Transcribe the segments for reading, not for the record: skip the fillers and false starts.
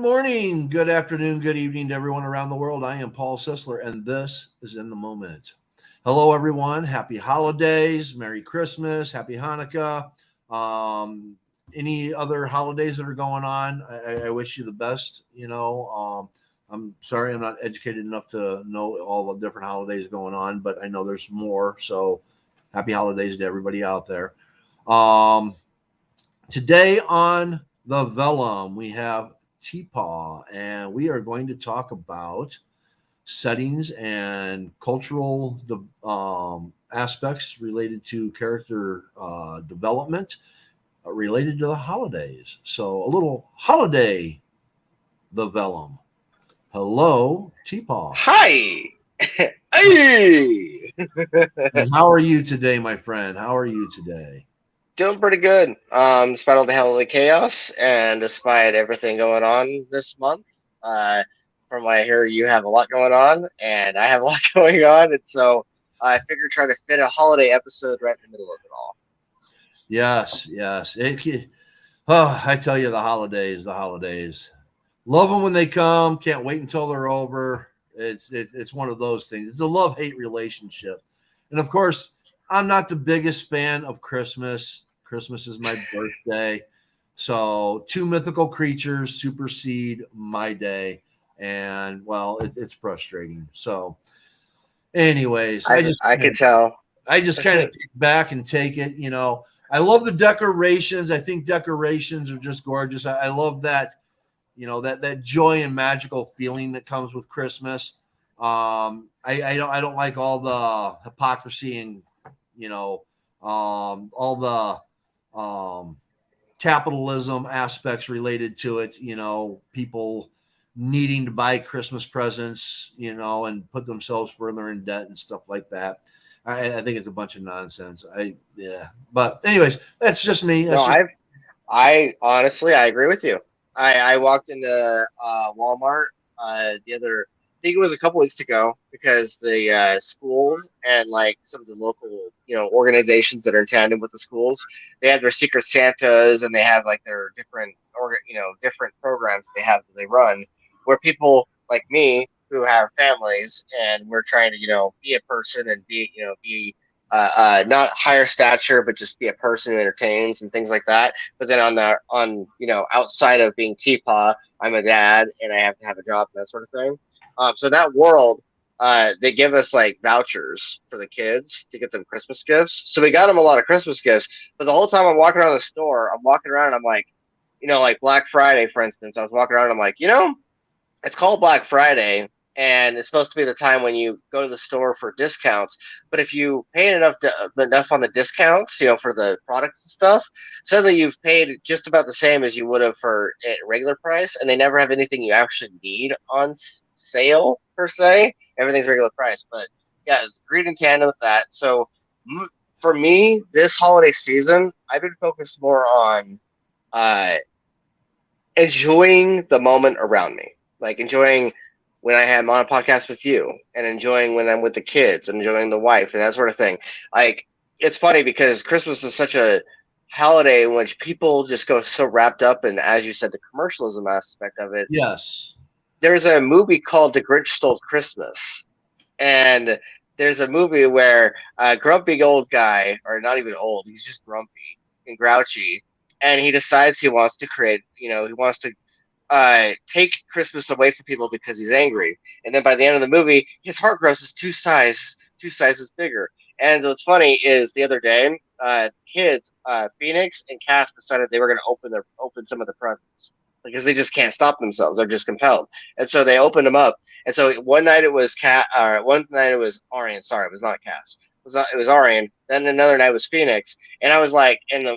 morning, good afternoon, good evening to everyone around the world. I am Paul Sisler, and this is In the Moment. Hello, everyone. Happy holidays. Merry Christmas. Happy Hanukkah. Um, any other holidays that are going on, I wish you the best. I'm sorry I'm not educated enough to know all the different holidays going on, but I know there's more. So happy holidays to everybody out there. Um, Today on the Vellum, we have Teepaw, and we are going to talk about settings and cultural aspects related to character development related to the holidays. So, a little holiday, the Vellum. Hello, Teepaw. Hi. Hey. And how are you today, my friend? How are you today? Doing pretty good. Despite all the holiday chaos and despite everything going on this month. Uh, from what I hear, you have a lot going on, and I have a lot going on, and so I figured try to fit a holiday episode right in the middle of it all. Yes, yes. I tell you, the holidays, the holidays. Love them when they come. Can't wait until they're over. It's one of those things. It's a love hate relationship, and of course, I'm not the biggest fan of Christmas. Christmas is my birthday, so two mythical creatures supersede my day, and well, it's frustrating. So, anyways, I could tell. I just kind of kick back and take it. I love the decorations. I think decorations are just gorgeous. I love that, that joy and magical feeling that comes with Christmas. I don't like all the hypocrisy and all the capitalism aspects related to it. People needing to buy Christmas presents, and put themselves further in debt and stuff like that. I think it's a bunch of nonsense. But anyways, that's just me. No, That's just I honestly, I agree with you. I walked into Walmart the other, I think it was a couple weeks ago, because the schools and like some of the local, organizations that are in tandem with the schools, they have their secret Santas and they have like their different different programs that they have that they run, where people like me who have families and we're trying to be a person and be not higher stature, but just be a person who entertains and things like that. But then outside of being Teapot, I'm a dad and I have to have a job and that sort of thing. So that world, they give us like vouchers for the kids to get them Christmas gifts. So we got them a lot of Christmas gifts. But the whole time I'm walking around the store, I'm walking around and I'm like, like Black Friday, for instance, I was walking around and I'm like, it's called Black Friday, and it's supposed to be the time when you go to the store for discounts. But if you pay enough on the discounts, for the products and stuff, suddenly you've paid just about the same as you would have for a regular price, and they never have anything you actually need on sale per se. Everything's regular price, but yeah, it's agreed in tandem with that. So for me, this holiday season, I've been focused more on uh, enjoying the moment around me, like enjoying when I am on a podcast with you, and enjoying when I'm with the kids, and enjoying the wife, and that sort of thing. Like, it's funny because Christmas is such a holiday in which people just go so wrapped up in, as you said, the commercialism aspect of it. yes. There's a movie called The Grinch Stole Christmas, and there's a movie where a grumpy old guy, or not even old, he's just grumpy and grouchy, and he decides he wants to create, he wants to take Christmas away from people because he's angry. And then by the end of the movie, his heart grows is two sizes bigger. And what's funny is the other day, kids, Phoenix and Cass decided they were going to open some of the presents because they just can't stop themselves. They're just compelled, and so they opened them up. And so one night it was one night it was Arian. Sorry, it was not Cass. It was Arian. Then another night was Phoenix, and I was like, and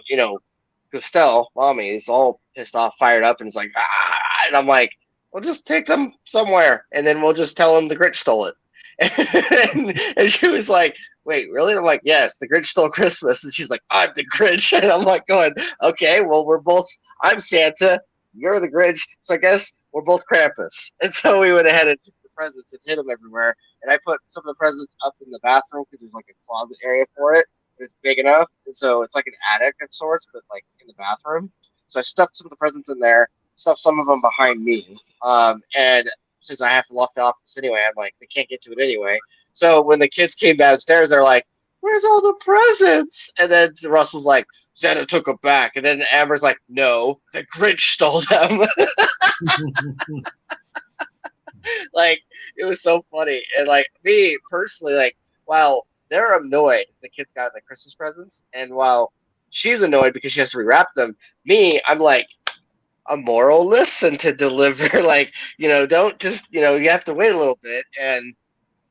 Gustelle, mommy, is all pissed off, fired up, and it's like, and I'm like, we'll just take them somewhere, and then we'll just tell them the Grinch stole it. And she was like, wait, really? And I'm like, yes, the Grinch stole Christmas. And she's like, I'm the Grinch. And I'm like, going, okay, well, I'm Santa, you're the Grinch, so I guess we're both Krampus. And so we went ahead and took the presents and hid them everywhere. And I put some of the presents up in the bathroom because there's like a closet area for it. It's big enough, and so it's like an attic of sorts, but like in the bathroom. So I stuffed some of the presents in there, stuff some of them behind me. And since I have to lock the office anyway, I'm like, they can't get to it anyway. So when the kids came downstairs, they're like, "Where's all the presents?" And then Russell's like, "Santa took them back." And then Amber's like, "No, the Grinch stole them." Like, it was so funny. And like me personally, like, while they're annoyed the kids got the Christmas presents, and while she's annoyed because she has to rewrap them, me, I'm like, a moral lesson to deliver. Like, don't just, you have to wait a little bit. And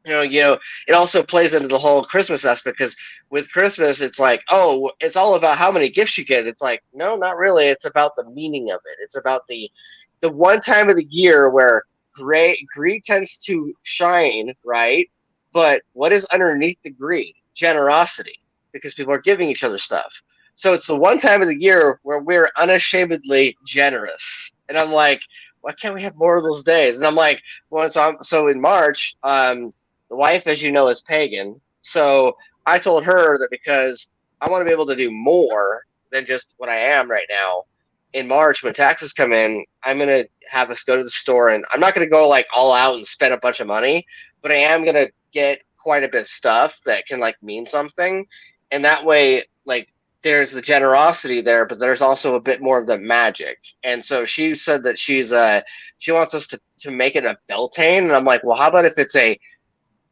it also plays into the whole Christmas aspect, because with Christmas, it's like, oh, it's all about how many gifts you get. It's like, no, not really. It's about the meaning of it. It's about the one time of the year where greed tends to shine, right? But what is underneath the greed? Generosity, because people are giving each other stuff. So it's the one time of the year where we're unashamedly generous. And I'm like, why can't we have more of those days? And I'm like, well, so in March, the wife, as you know, is pagan. So I told her that because I want to be able to do more than just what I am right now, in March when taxes come in, I'm going to have us go to the store, and I'm not going to go like all out and spend a bunch of money, but I am going to get quite a bit of stuff that can like mean something. And that way, like, there's the generosity there, but there's also a bit more of the magic. And so she said that she wants us to make it a Beltane. And I'm like, well, how about if it's a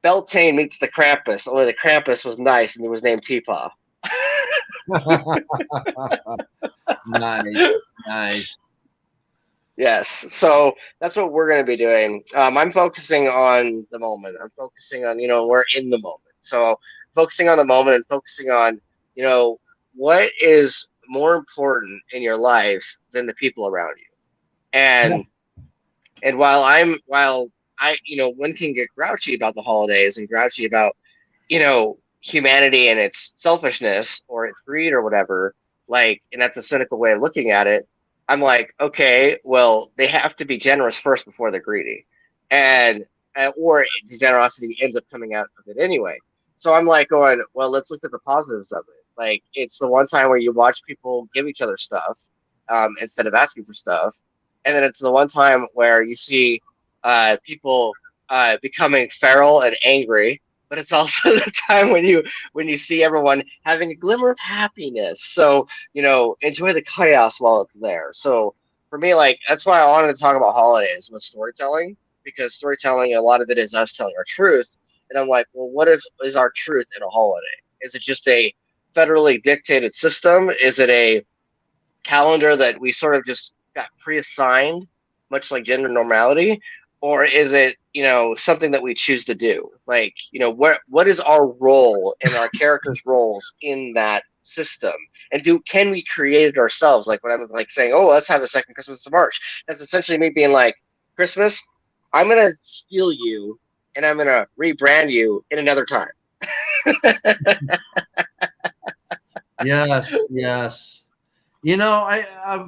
Beltane meets the Krampus, only the Krampus was nice and he was named Teepaw. Nice, nice. Yes, so that's what we're going to be doing. I'm focusing on the moment. I'm focusing on, we're in the moment. So focusing on the moment and focusing on, what is more important in your life than the people around you. And while I, one can get grouchy about the holidays and grouchy about, humanity and its selfishness or its greed or whatever, like, and that's a cynical way of looking at it. I'm like, okay, well, they have to be generous first before they're greedy, and or the generosity ends up coming out of it anyway. So I'm like going, well, let's look at the positives of it. Like, it's the one time where you watch people give each other stuff, instead of asking for stuff, and then it's the one time where you see people becoming feral and angry. But it's also the time when you see everyone having a glimmer of happiness. So, enjoy the chaos while it's there. So for me, like, that's why I wanted to talk about holidays with storytelling, because storytelling, a lot of it is us telling our truth. And I'm like, well, what is our truth in a holiday? Is it just a federally dictated system? Is it a calendar that we sort of just got pre-assigned, much like gender normality? Or is it, something that we choose to do? Like, what is our role and our characters' roles in that system? And can we create it ourselves? Like, when I'm like saying, oh, let's have a second Christmas in March, that's essentially me being like, Christmas, I'm gonna steal you and I'm gonna rebrand you in another time. Yes, yes. I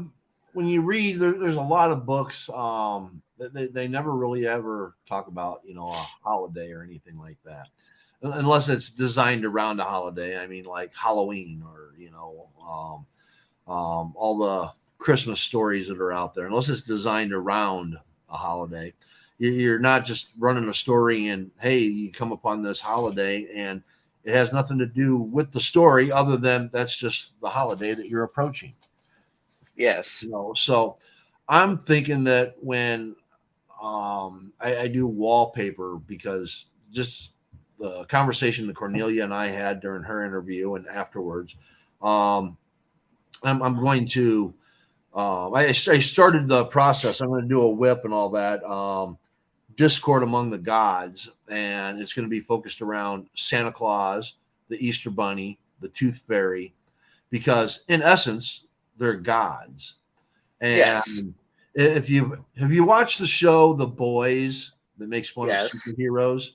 when you read, there's a lot of books. They never really ever talk about a holiday or anything like that, unless it's designed around a holiday. I mean, like Halloween or all the Christmas stories that are out there. Unless it's designed around a holiday, you're not just running a story and hey, you come upon this holiday and it has nothing to do with the story other than that's just the holiday that you're approaching. Yes. So I'm thinking that when I do wallpaper, because just the conversation that Cornelia and I had during her interview and afterwards, I'm going to I started the process. I'm going to do a whip and all that. Discord among the gods, and it's going to be focused around Santa Claus, the Easter Bunny, the Tooth Fairy, because in essence they're gods. And Yes. if you watched the show The Boys that makes fun of Yes. superheroes,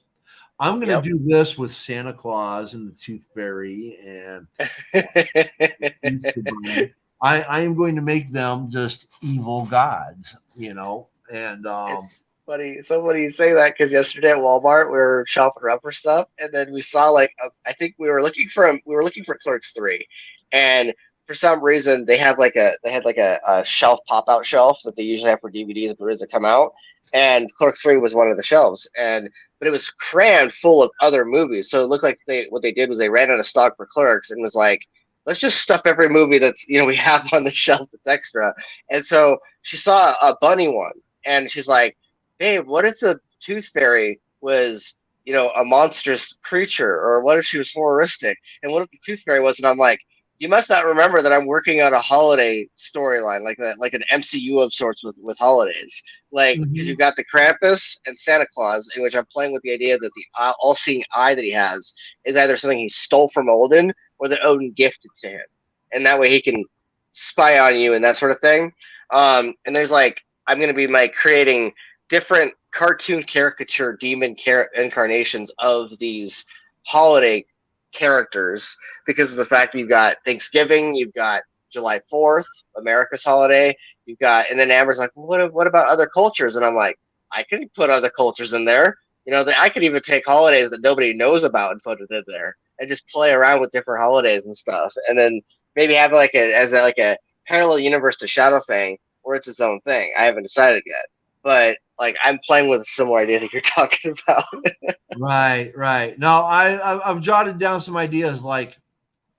I'm going to Yep. do this with Santa Claus and the Tooth Fairy and Easter Bunny. I am going to make them just evil gods, and It's funny. So funny you say that, because yesterday at Walmart we were shopping around for stuff, and then we saw, like, I think we were looking for Clerks 3, and for some reason they had like a shelf pop out shelf that they usually have for DVDs and Blu-rays that come out, and Clerks 3 was one of the shelves, and but it was crammed full of other movies. So it looked like what they did was they ran out of stock for Clerks and was like, let's just stuff every movie that's we have on the shelf that's extra. And so she saw a bunny one, and she's like, babe, what if the Tooth Fairy was a monstrous creature, or what if she was horrific, and what if the Tooth Fairy was? And I'm like, you must not remember that I'm working on a holiday storyline like that, like an MCU of sorts with holidays, like because Mhm. you've got the Krampus and Santa Claus, in which I'm playing with the idea that the all-seeing eye that he has is either something he stole from Odin or that Odin gifted to him, and that way he can spy on you and that sort of thing. And there's like I'm going to be creating different cartoon caricature demon incarnations of these holiday characters because of the fact that you've got Thanksgiving, you've got July 4th, America's holiday, you've got, and then Amber's like, well, what about other cultures? And I'm like, I could put other cultures in there. I could even take holidays that nobody knows about and put it in there and just play around with different holidays and stuff. And then maybe have like a parallel universe to Shadowfang where it's its own thing. I haven't decided yet, but like I'm playing with a similar idea that you're talking about. Right, right. No, I've jotted down some ideas. Like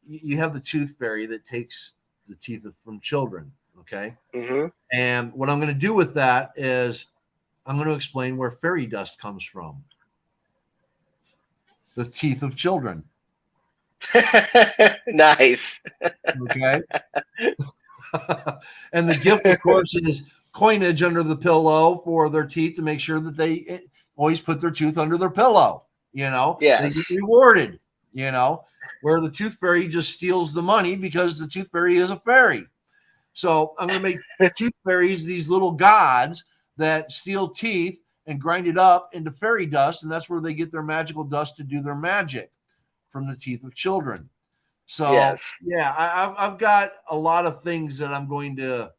you have the Tooth Fairy that takes the teeth from children. Okay, Mm-hmm. and what I'm going to do with that is I'm going to explain where fairy dust comes from. The teeth of children. Nice. Okay, and the gift, of course, is coinage under the pillow for their teeth to make sure that they always put their tooth under their pillow. They get Yes. rewarded. Where the Tooth Fairy just steals the money because the Tooth Fairy is a fairy. So I'm going to make tooth fairies these little gods that steal teeth and grind it up into fairy dust, and that's where they get their magical dust to do their magic from the teeth of children. So Yes. yeah, I've got a lot of things that I'm going to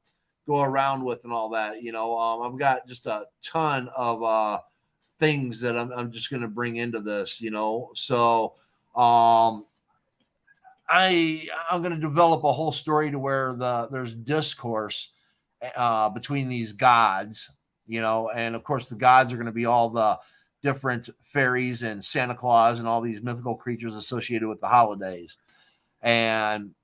go around with and all that. I've got just a ton of things that I'm just going to bring into this. So I'm going to develop a whole story to where there's discourse between these gods, and of course the gods are going to be all the different fairies and Santa Claus and all these mythical creatures associated with the holidays, and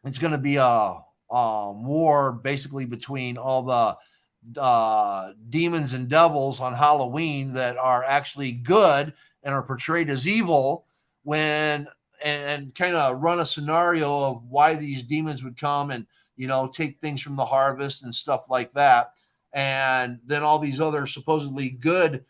it's going to be a war basically between all the demons and devils on Halloween that are actually good and are portrayed as evil when and kind of run a scenario of why these demons would come and take things from the harvest and stuff like that, and then all these other supposedly good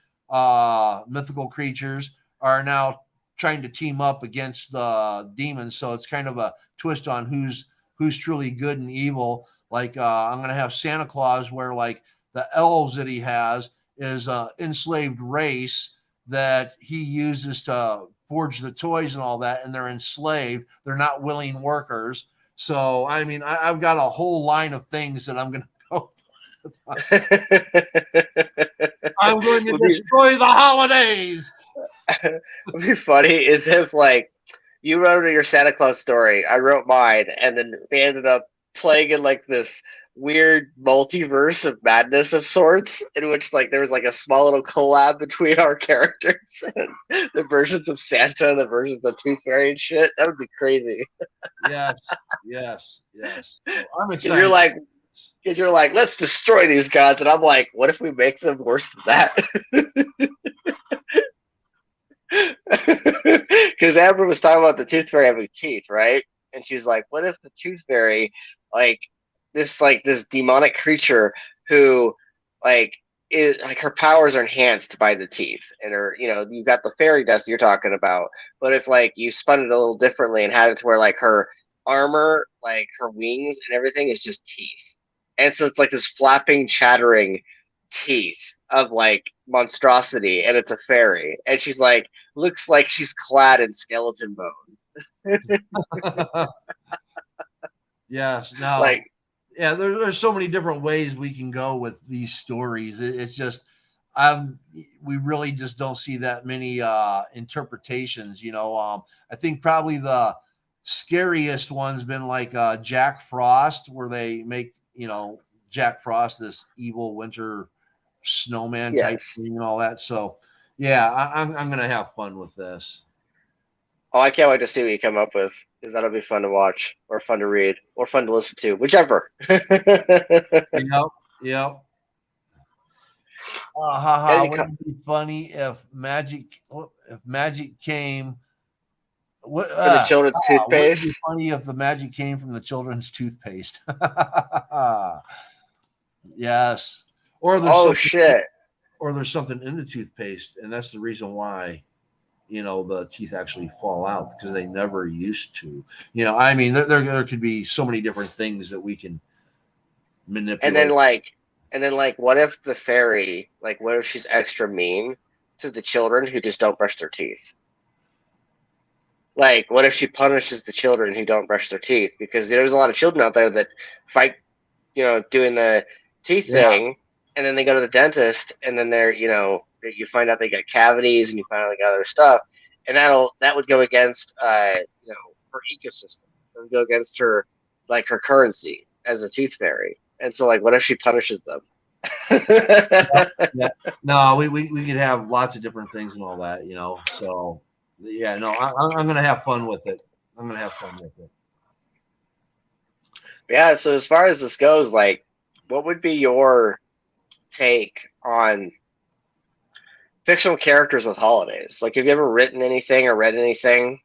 mythical creatures are now trying to team up against the demons. So it's kind of a twist on who's truly good and evil. Like I'm gonna have Santa Claus where like the elves that he has is a enslaved race that he uses to forge the toys and all that, and they're enslaved. They're not willing workers. So I mean, I've got a whole line of things that I'm gonna go. I'm going to would be destroy the holidays. would be funny is if like you wrote your Santa Claus story, I wrote mine, and then they ended up playing in like this weird multiverse of madness of sorts, in which like there was like a small little collab between our characters and the versions of Santa and the versions of Tooth Fairy and shit. That would be crazy. Yes, yes, yes. So I'm Because you're excited. like, let's destroy these gods, and I'm like, what if we make them worse than that? Because Amber was talking about the Tooth Fairy having teeth, right? And she was like, "What if the Tooth Fairy, like this demonic creature who, like, is like her powers are enhanced by the teeth, and her, you've got the fairy dust you're talking about. But if like you spun it a little differently and had it to where like her armor, like her wings and everything is just teeth, and so it's like this flapping, chattering teeth of like monstrosity, and it's a fairy, and she's like looks like she's clad in skeleton bone. Yes. Now, Like, yeah, there's so many different ways we can go with these stories. It's just, we really just don't see that many interpretations. I think probably the scariest one's been like Jack Frost, where they make, Jack Frost this evil winter snowman type Yes. thing and all that. So yeah, I'm gonna have fun with this. Oh, I can't wait to see what you come up with, because that'll be fun to watch, or fun to read, or fun to listen to, whichever. Yep, yep. Any Wouldn't it be funny if magic came? What? for the children's Wouldn't it be toothpaste. funny if the magic came from the children's toothpaste? Yes. Or there's Oh something, shit! or there's something in the toothpaste, and that's the reason why the teeth actually fall out, because they never used to. I mean, there could be so many different things that we can And then manipulate. like, what if the fairy, like, what if she's extra mean to the children who just don't brush their teeth? Like, what if she punishes the children who don't brush their teeth? Because there's a lot of children out there that fight, doing the teeth Yeah. thing, and then they go to the dentist, and then you find out they got cavities, and you find out they got other stuff, and that would go against, her ecosystem. It would go against her, like, her currency as a tooth fairy. And so, like, what if she punishes them? Yeah. No, we could have lots of different things and all that, So yeah, no, I'm gonna have fun with it. I'm gonna have fun with it. Yeah. So as far as this goes, like, what would be your take on fictional characters with holidays? Like, have you ever written anything or read anything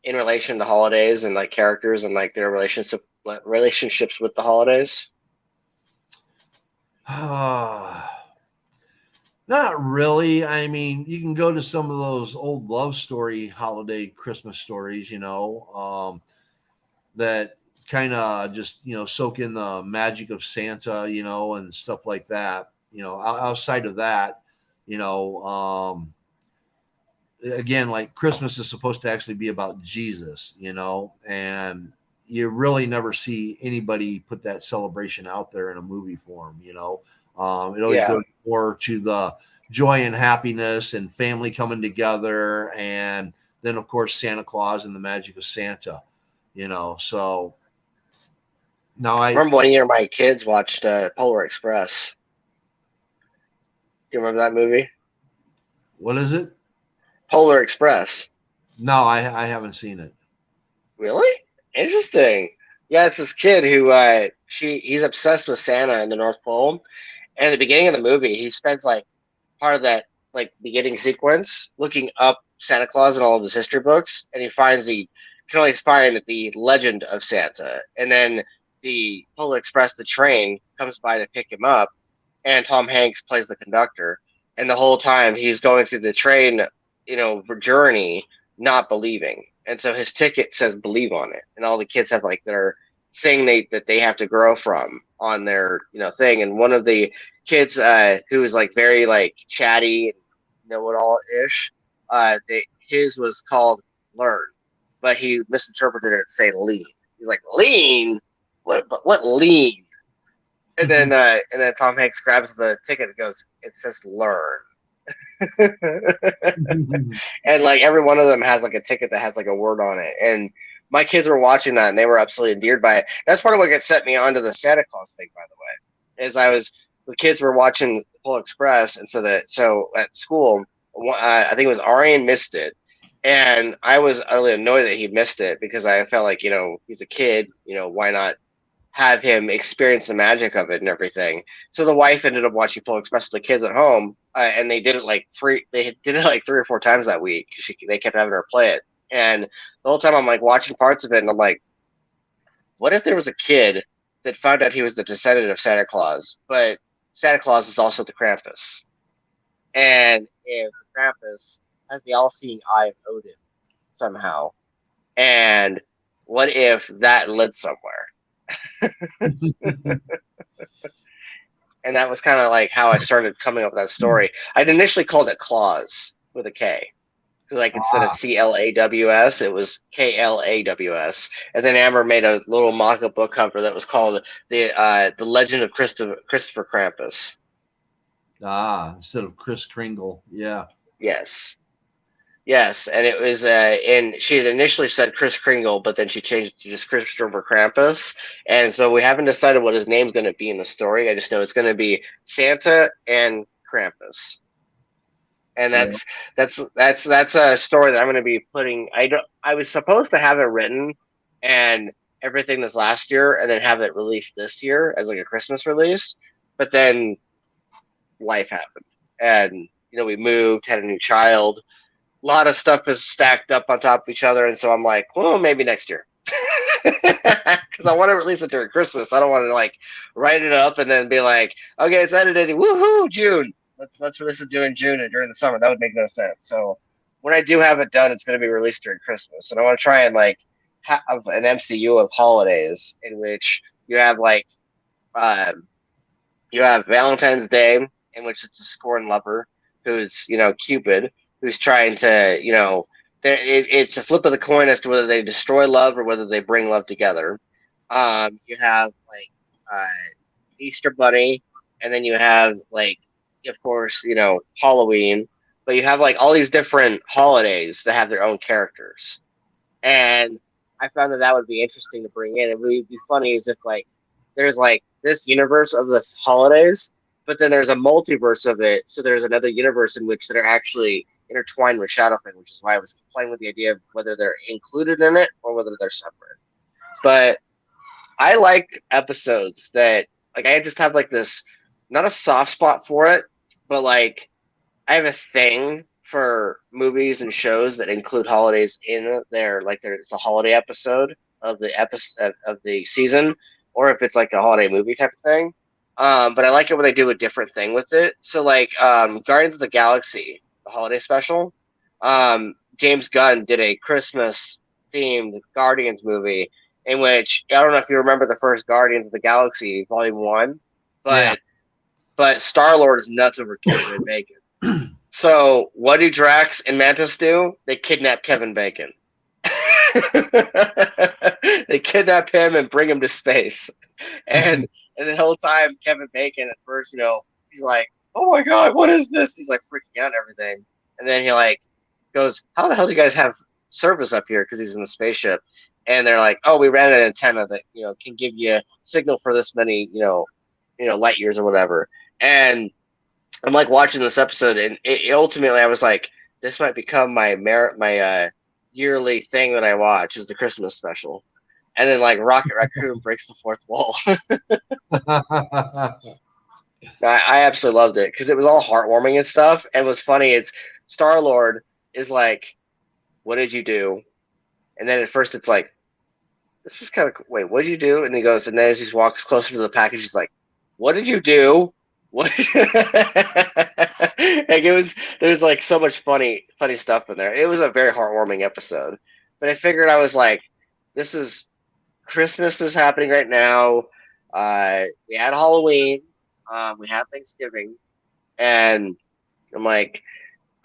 in relation to holidays and like characters and like their relationships with the holidays? Not really. I mean, you can go to some of those old love story holiday Christmas stories, that kind of just, soak in the magic of Santa, and stuff like that. Outside of that, you know, again, like Christmas is supposed to actually be about Jesus, and you really never see anybody put that celebration out there in a movie form. It always Yeah. goes more to the joy and happiness and family coming together, and then of course Santa Claus and the magic of Santa. So now I remember one year my kids watched Polar Express. Do you remember that movie? what is it? Polar Express. No, I haven't seen it. Really? Interesting. Yeah, it's this kid who he's obsessed with Santa in the North Pole. And at the beginning of the movie, he spends like part of that like beginning sequence looking up Santa Claus in all of his history books, and he finds he can only find the legend of Santa. And then the Polar Express, the train, comes by to pick him up, and Tom Hanks plays the conductor. And the whole time he's going through the train, journey, not believing. And so his ticket says "believe" on it, and all the kids have like their thing that they have to grow from on their thing. And one of the kids who is like very like chatty, know it all ish, his was called "learn," but he misinterpreted it to say "lean." He's like, "Lean? What lean?" And then Tom Hanks grabs the ticket and goes, "It says learn." And like every one of them has like a ticket that has like a word on it. And my kids were watching that and they were absolutely endeared by it. That's part of what got set me onto the Santa Claus thing, by the way. Is the kids were watching Pole Express, and so at school, I think it was Arian missed it, and I was utterly annoyed that he missed it, because I felt like he's a kid, why not have him experience the magic of it and everything. So the wife ended up watching Pole Express with the kids at home, and they did it like three or four times that week. They kept having her play it, and the whole time I'm like watching parts of it, and I'm like, what if there was a kid that found out he was the descendant of Santa Claus, but Santa Claus is also the Krampus, and if the Krampus has the all-seeing eye of Odin somehow, and what if that led somewhere? And that was kind of like how I started coming up with that story. I'd initially called it Claus with a K. Like instead of CLAWS, it was KLAWS. And then Amber made a little mock-up book cover that was called the Legend of Christopher Krampus. Instead of Kris Kringle. Yeah. Yes. Yes, and it was and she had initially said Chris Kringle, but then she changed it to just Christopher Krampus. And so we haven't decided what his name's going to be in the story. I just know it's going to be Santa and Krampus. And Yeah. that's a story that I'm going to be putting. I was supposed to have it written and everything this last year, and then have it released this year as like a Christmas release. But then life happened, and we moved, had a new child. A lot of stuff is stacked up on top of each other, and so I'm like, well, maybe next year. Because I want to release it during Christmas. I don't want to like write it up and then be like, okay, it's edited. Woohoo, June. Let's release it during June and during the summer. That would make no sense. So when I do have it done, it's going to be released during Christmas, and I want to try and like have an MCU of holidays in which you have like um, you have Valentine's Day, in which it's a scorned lover who's Cupid, who's trying to it's a flip of the coin as to whether they destroy love or whether they bring love together. You have like Easter Bunny, and then you have like, of course, Halloween, but you have like all these different holidays that have their own characters, and I found that that would be interesting to bring in. It would be funny as if like there's like this universe of the holidays, but then there's a multiverse of it. So there's another universe in which that are actually intertwined with Shadowfin, which is why I was playing with the idea of whether they're included in it or whether they're separate. But I like episodes that like I just have like this, not a soft spot for it, but like I have a thing for movies and shows that include holidays in there, like it's a holiday episode of the episode of the season, or if it's like a holiday movie type of thing. But I like it when they do a different thing with it. So like Guardians of the Galaxy, the holiday special. James Gunn did a Christmas themed Guardians movie in which I don't know if you remember the first Guardians of the Galaxy Volume 1, Yeah. but Star Lord is nuts over Kevin Bacon. So what do Drax and Mantis do? They kidnap Kevin Bacon. They kidnap him and bring him to space. And the whole time Kevin Bacon at first, he's like, "Oh my god, what is this?" He's like freaking out and everything. And then he like goes, "How the hell do you guys have service up here?" Because he's in the spaceship. And they're like, "Oh, we ran an antenna that can give you a signal for this many light years or whatever." And I'm like watching this episode, and it ultimately I was like, this might become my yearly thing that I watch is the Christmas special. And then like Rocket Raccoon breaks the fourth wall. I absolutely loved it because it was all heartwarming and stuff. And what's funny is Star Lord is like, "What did you do?" And then at first it's like, "This is kind of wait, what did you do?" And he goes, and then as he walks closer to the package, he's like, "What did you do?" What? Like there was like so much funny stuff in there. It was a very heartwarming episode. But I figured I was like, this is Christmas is happening right now. We had Halloween, we had Thanksgiving, and I'm like,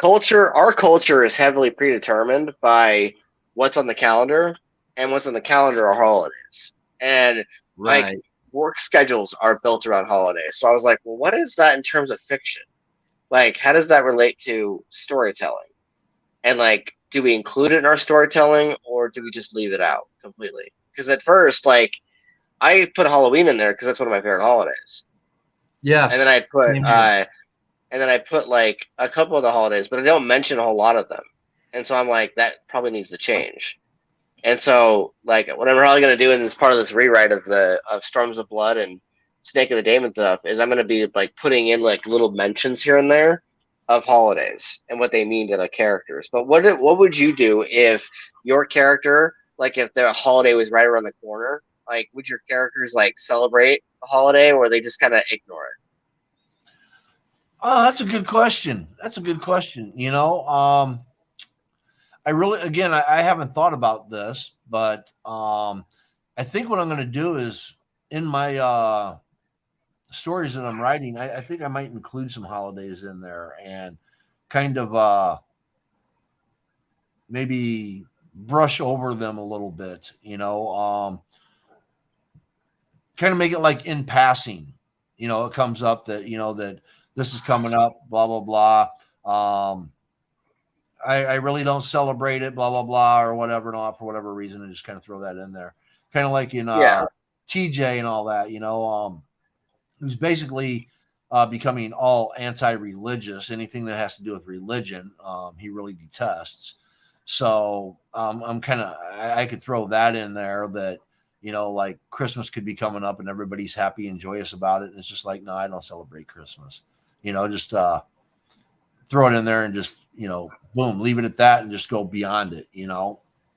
our culture is heavily predetermined by what's on the calendar, and what's on the calendar are holidays. And like Right. work schedules are built around holidays. So I was like, well, what is that in terms of fiction? Like, how does that relate to storytelling? And like, do we include it in our storytelling or do we just leave it out completely? Because at first, like, I put Halloween in there because that's one of my favorite holidays. And then Yes. Same here. I put like a couple of the holidays, but I don't mention a whole lot of them. And so I'm like, that probably needs to change. And so, like, what I'm probably going to do in this part of this rewrite of Storms of Blood and Snake of the Damon stuff is I'm going to be like putting in like little mentions here and there of holidays and what they mean to the characters. But what would you do if your character, like, if the holiday was right around the corner? Like, would your characters like celebrate the holiday, or they just kind of ignore it? Oh, that's a good question. That's a good question. I really, again, I haven't thought about this, but I think what I'm going to do is in my stories that I'm writing, I think I might include some holidays in there and kind of maybe brush over them a little bit, kind of make it like in passing, it comes up that, that this is coming up, blah, blah, blah. I really don't celebrate it, blah blah blah, or whatever, not for whatever reason, and just kind of throw that in there, kind of like in Yeah. TJ and all that, who's basically becoming all anti-religious. Anything that has to do with religion, he really detests. So I'm kind of I could throw that in there that like Christmas could be coming up and everybody's happy and joyous about it, and it's just like, no, I don't celebrate Christmas. Just throw it in there and just boom, leave it at that and just go beyond it.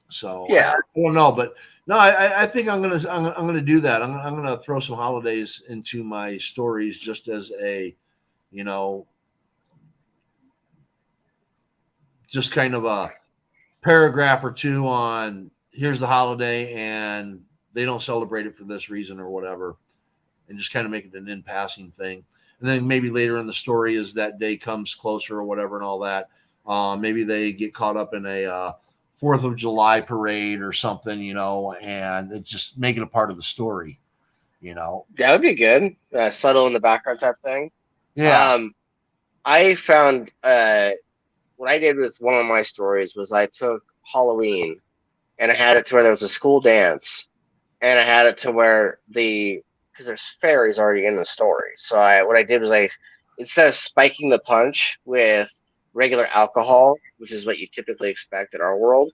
So Yeah. I don't know, but no, I think I'm gonna do that. I'm gonna throw some holidays into my stories just as a just kind of a paragraph or two on here's the holiday and they don't celebrate it for this reason or whatever, and just kind of make it an in passing thing. And then maybe later in the story, as that day comes closer or whatever and all that, maybe they get caught up in a 4th of July parade or something, and it just make it a part of the story, That would be good. Subtle in the background type thing. Yeah. I found what I did with one of my stories was I took Halloween and I had it to where there was a school dance, and I had it to where because there's fairies already in the story. So what I did was instead of spiking the punch with regular alcohol, which is what you typically expect in our world,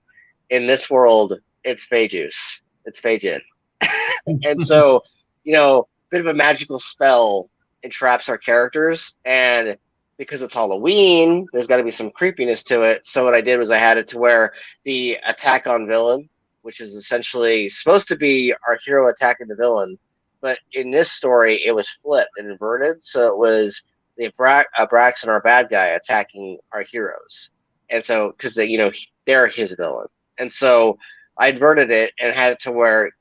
in this world it's fey juice, it's fey gin, and so bit of a magical spell entraps our characters, and because it's Halloween, there's got to be some creepiness to it. So what I did was I had it to where the attack on Vellum, which is essentially supposed to be our hero attacking the villain, but in this story it was flipped and inverted. So it was the Braxton, our bad guy, attacking our heroes, and so because they're his villain, and so I inverted it and had it to where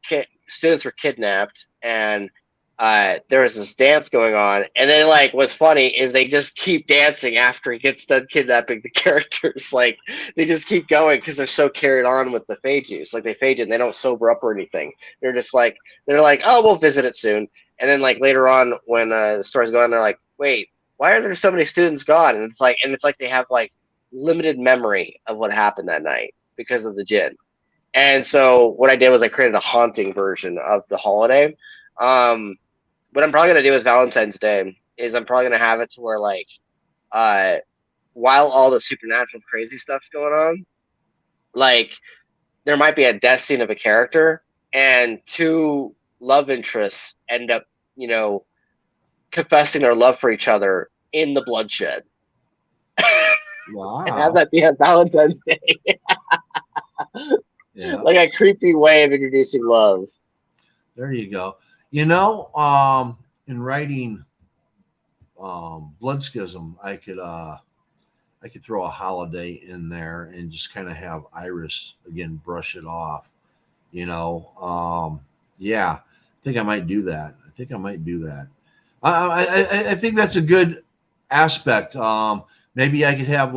students were kidnapped, and there was this dance going on, and then what's funny is they just keep dancing after he gets done kidnapping the characters. They just keep going because they're so carried on with the fey juice. They fade it and they don't sober up or anything. They're just they're like, oh, we'll visit it soon. And then later on when the story's going, they're like, wait, why are there so many students gone? And it's like they have limited memory of what happened that night because of the gin. And so what I did was I created a haunting version of the holiday. What I'm probably gonna do with Valentine's Day is I'm probably gonna have it to where while all the supernatural crazy stuff's going on, there might be a death scene of a character, and two love interests end up, confessing their love for each other in the bloodshed. Wow. And have that be on Valentine's Day. Yeah. A creepy way of introducing love. There you go. In writing Blood Schism, I could throw a holiday in there and just kind of have Iris again brush it off. Yeah, I think I might do that. I think that's a good aspect. Maybe I could have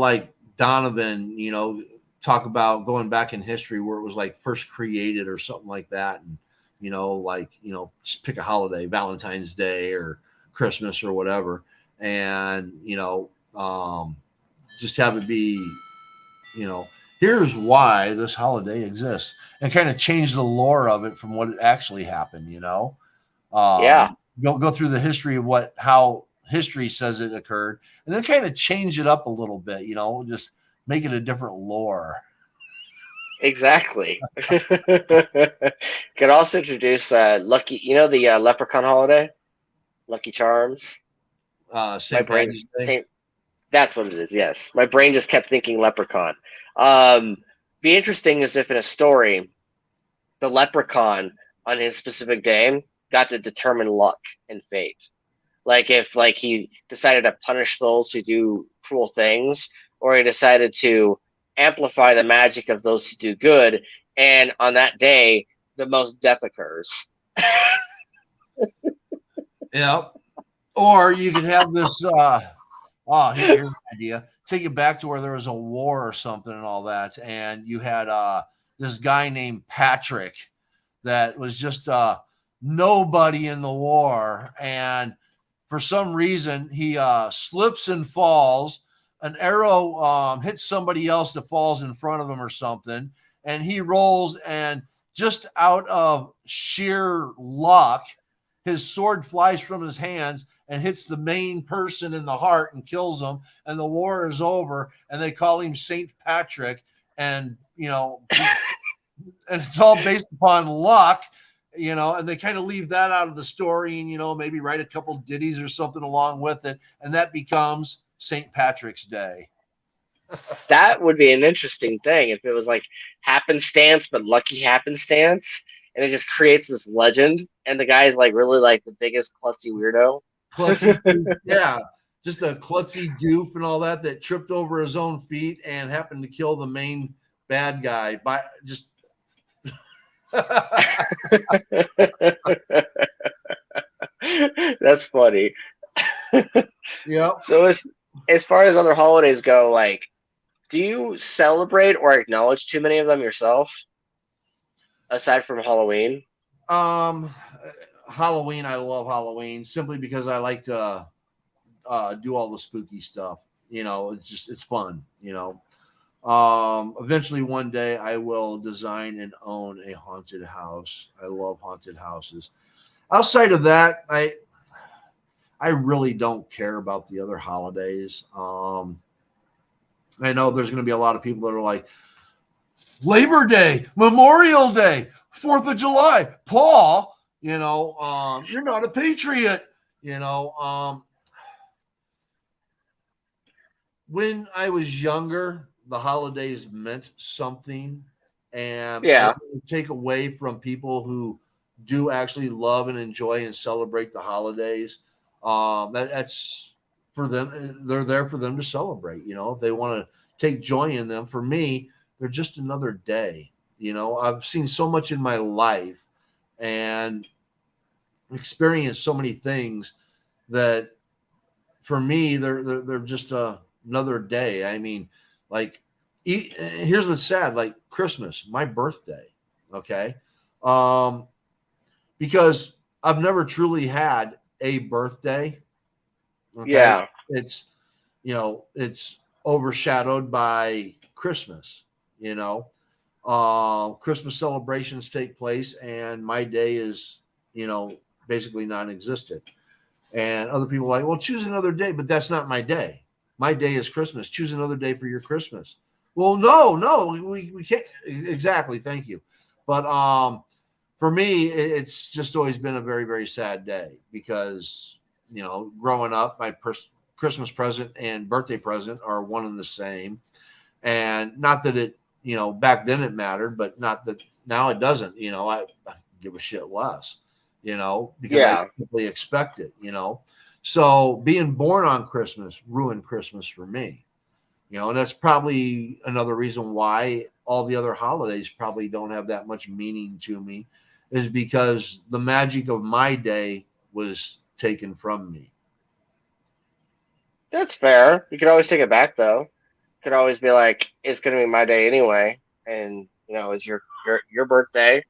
Donovan, talk about going back in history where it was first created or something like that, and just pick a holiday, Valentine's Day or Christmas or whatever, and just have it be, here's why this holiday exists, and kind of change the lore of it from what actually happened. Yeah. Go through the history of how history says it occurred, and then kind of change it up a little bit. Just make it a different lore. Exactly. Could also introduce Lucky. The Leprechaun holiday, Lucky Charms. My brain. That's what it is. Yes, my brain just kept thinking Leprechaun. Be interesting is if in a story, the Leprechaun on his specific day got to determine luck and fate. If he decided to punish those who do cruel things, or he decided to amplify the magic of those who do good, and on that day the most death occurs. Yeah. Or you could have this here's an idea. Take it back to where there was a war or something and all that, and you had this guy named Patrick that was just nobody in the war, and for some reason he slips and falls, an arrow hits somebody else that falls in front of him or something, and he rolls, and just out of sheer luck, his sword flies from his hands and hits the main person in the heart and kills him, and the war is over, and they call him Saint Patrick, and and it's all based upon luck, and they kind of leave that out of the story, and maybe write a couple ditties or something along with it, and that becomes St. Patrick's Day. That would be an interesting thing if it was like happenstance, but lucky happenstance, and it just creates this legend. And the guy is like really like the biggest klutzy weirdo. Klutzy, yeah, just a klutzy doof and all that tripped over his own feet and happened to kill the main bad guy by just. That's funny. Yeah. So as far as other holidays go, like, do you celebrate or acknowledge too many of them yourself, aside from Halloween? Halloween. I love Halloween simply because I like to do all the spooky stuff. It's fun. Eventually one day I will design and own a haunted house. I love haunted houses. Outside of that, I really don't care about the other holidays. I know there's going to be a lot of people that are like, Labor Day, Memorial Day, 4th of July. Paul, you're not a patriot. When I was younger, the holidays meant something. And I Yeah. don't take away from people who do actually love and enjoy and celebrate the holidays. That's for them. They're there for them to celebrate. If they want to take joy in them. For me, they're just another day. I've seen so much in my life and experienced so many things that for me, they're just another day. I mean, like, here's what's sad, like Christmas, my birthday. Okay. Um, because I've never truly had a birthday. Okay. Yeah. It's overshadowed by Christmas, you know. Christmas celebrations take place, and my day is, basically non existent. And other people are like, well, choose another day, but that's not my day. My day is Christmas. Choose another day for your Christmas. Well, no, we can't. Exactly. Thank you. But for me, it's just always been a very, very sad day because, growing up, my Christmas present and birthday present are one and the same. And not that it, back then it mattered, but not that now it doesn't. I give a shit less, because I Yeah. simply expect it, So being born on Christmas ruined Christmas for me, and that's probably another reason why all the other holidays probably don't have that much meaning to me, is because the magic of my day was taken from me. That's fair. You could always take it back though. Could always be like, it's gonna be my day anyway, and it's your birthday.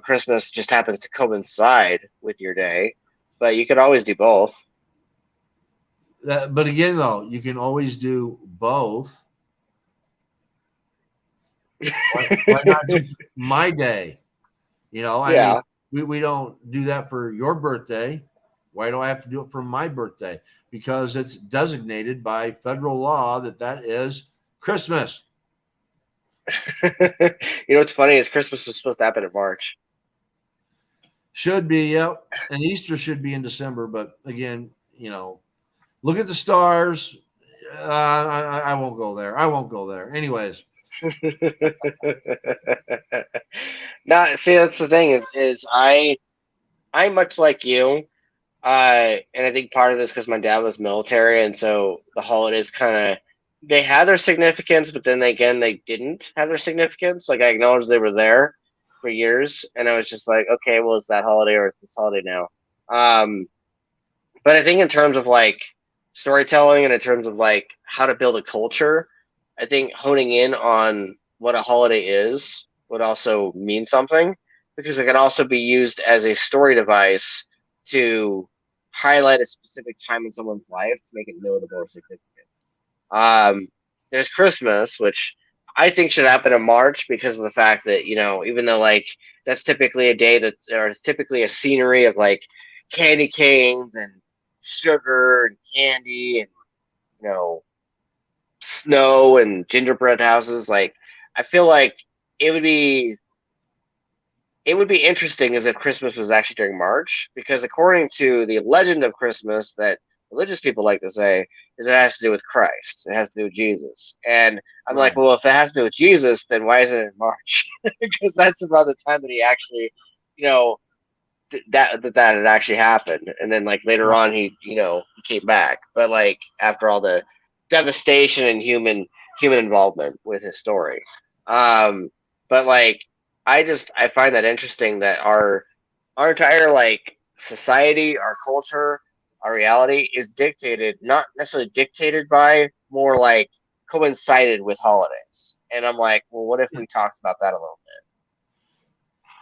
Christmas just happens to coincide with your day, but you could always do both. But again, though, you can always do both. Why not just my day? I mean, Yeah. we don't do that for your birthday. Why do I have to do it for my birthday? Because it's designated by federal law that is Christmas. What's funny is Christmas was supposed to happen in March. Should be, yep. And Easter should be in December. But again, look at the stars. I won't go there. I won't go there. Anyways. Now, see, that's the thing is I'm much like you. And I think part of this because my dad was military, and so the holidays kind of they had their significance, but then again they didn't have their significance. Like I acknowledged they were there for years, and I was just like, okay, well, it's that holiday or it's this holiday now. Um, but I think in terms of like storytelling and in terms of like how to build a culture, I think honing in on what a holiday is would also mean something because it can also be used as a story device to highlight a specific time in someone's life to make it notable or significant. There's Christmas, which I think should happen in March because of the fact that, even though like that's typically a day that, or typically a scenery of like candy canes and sugar and candy and, you know, snow and gingerbread houses. Like, I feel like it would be it would be interesting as if Christmas was actually during March, because according to the legend of Christmas that religious people like to say, is it has to do with Christ. It has to do with Jesus. And I'm like, Right. well, if it has to do with Jesus, then why isn't it in March? Because that's around the time that he actually, you know, that had actually happened. And then like later Right. on, he came back. But like after all the devastation and human involvement with his story, um, but like I find that interesting that our entire like society, our culture, our reality is dictated, not necessarily dictated by, more like coincided with holidays. And I'm like, well, what if we talked about that a little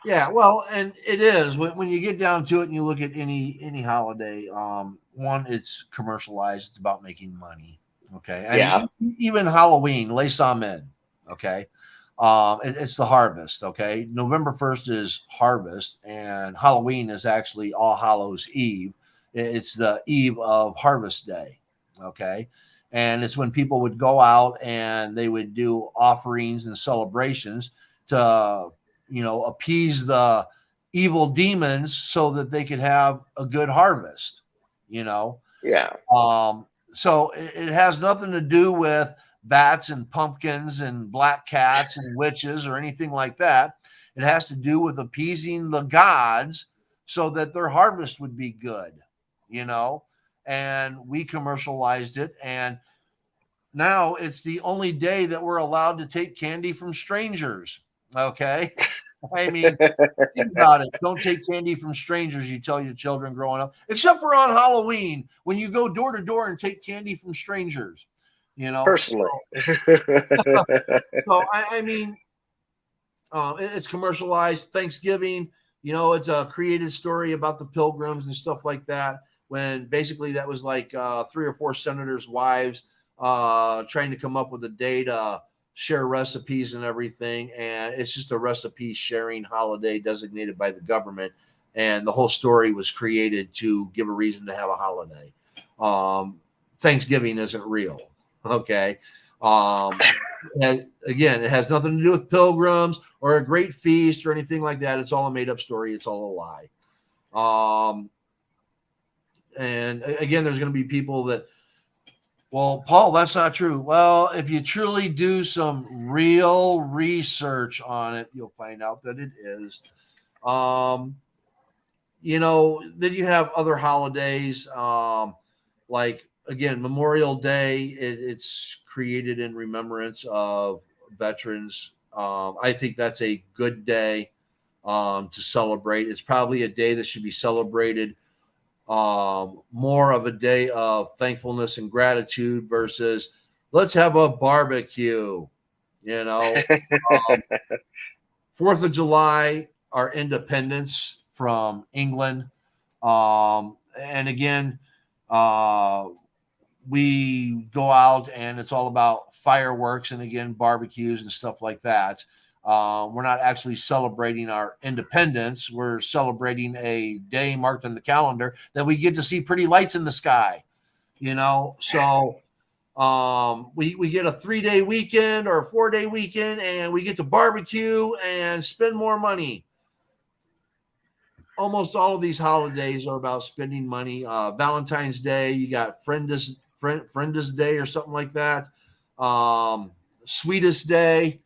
Yeah, well, and it is when you get down to it and you look at any holiday. One, it's commercialized. It's about making money. Okay, bit? I Yeah, mean, even Halloween, Les Amen. Okay, it's the harvest. Okay, November 1st is harvest, and Halloween is actually All Hallows Eve. It's the eve of Harvest Day. Okay, and it's when people would go out and they would do offerings and celebrations to appease the evil demons so that they could have a good harvest, you know. yeah, Um, so it has nothing to do with bats and pumpkins and black cats and witches or anything like that. It has to do with appeasing the gods so that their harvest would be good, you know. And we commercialized it, and now it's the only day that we're allowed to take candy from strangers. Okay. I mean, think about it. Don't take candy from strangers, you tell your children growing up, except for on Halloween when you go door to door and take candy from strangers, you know. personally. I mean, it's commercialized. Thanksgiving, it's a created story about the pilgrims and stuff like that. When basically that was like three or four senators' wives trying to come up with a day to share recipes and everything. And it's just a recipe sharing holiday designated by the government. And the whole story was created to give a reason to have a holiday. Thanksgiving isn't real. Okay. Um, and again, it has nothing to do with pilgrims or a great feast or anything like that. It's all a made up story. It's all a lie. Um, and again, there's going to be people that, well, Paul, that's not true. Well, if you truly do some real research on it, you'll find out that it is. Um, then you have other holidays, like again, Memorial Day. It's created in remembrance of veterans. I think that's a good day to celebrate. It's probably a day that should be celebrated more of a day of thankfulness and gratitude versus let's have a barbecue. You know, um, 4th of July, our independence from England. And again, uh, we go out and it's all about fireworks and again, barbecues and stuff like that. We're not actually celebrating our independence. We're celebrating a day marked on the calendar that we get to see pretty lights in the sky, you know? So we get a 3-day weekend or a 4-day weekend and we get to barbecue and spend more money. Almost all of these holidays are about spending money. Valentine's Day, you got Friendest Day or something like that. Sweetest Day.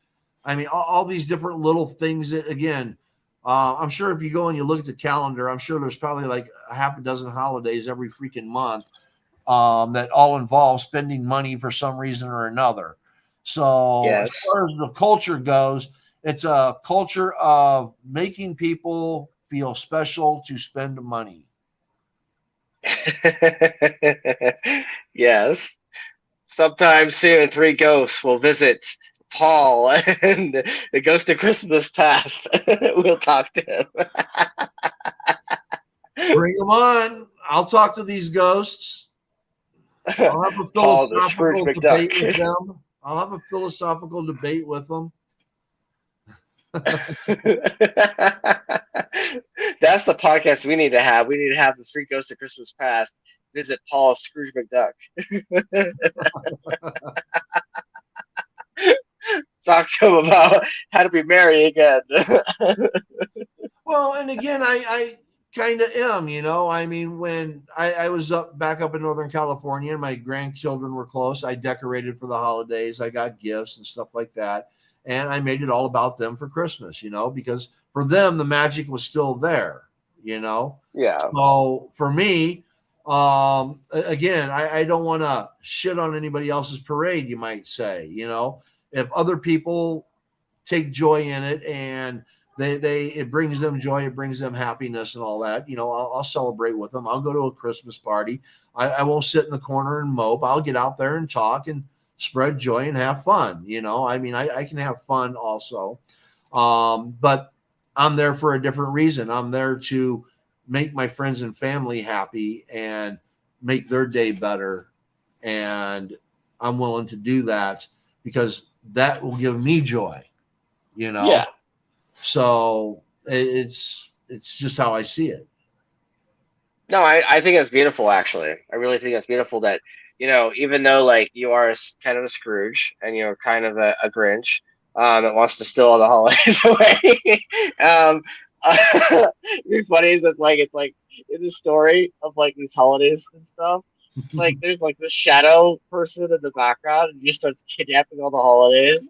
I mean, all these different little things that, again, I'm sure if you go and you look at the calendar, I'm sure there's probably like a half a dozen holidays every freaking month that all involve spending money for some reason or another. So, as Yes. far as the culture goes, it's a culture of making people feel special to spend money. Yes. Sometime soon, three ghosts will visit Paul and the ghost of Christmas past. We'll talk to him. Bring them on. I'll talk to these ghosts. I'll have a Paul the Scrooge philosophical McDuck. debate with them. I'll have a philosophical debate with them. That's the podcast we need to have. We need to have the Three Ghosts of Christmas Past visit Paul Scrooge McDuck. Talk to him about how to be merry again. Well, and again, I kind of am, I mean, when I was back up in Northern California and my grandchildren were close, I decorated for the holidays. I got gifts and stuff like that. And I made it all about them for Christmas, because for them, the magic was still there, Yeah. So for me, again, I don't want to shit on anybody else's parade, you might say, if other people take joy in it and they it brings them joy, it brings them happiness and all that, I'll celebrate with them. I'll go to a Christmas party. I won't sit in the corner and mope. I'll get out there and talk and spread joy and have fun. I mean, I can have fun also. But I'm there for a different reason. I'm there to make my friends and family happy and make their day better. And I'm willing to do that because that will give me joy, Yeah. So it's just how I see it. No, I think it's beautiful, actually. I really think it's beautiful that, even though like you are kind of a Scrooge and you're kind of a Grinch that wants to steal all the holidays away. It'd be funny is that it's like in the story of like these holidays and stuff, like there's like this shadow person in the background and he just starts kidnapping all the holidays.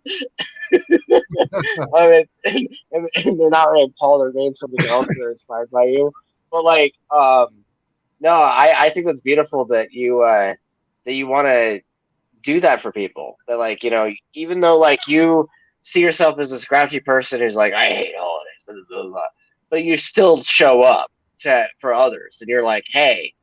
I mean, and they're not named Paul, they're named something else. They're inspired by you, but like, no, I think that's beautiful that you want to do that for people. That like, even though like you see yourself as this grouchy person who's like, I hate holidays, blah, blah, blah, but you still show up for others, and you're like, hey,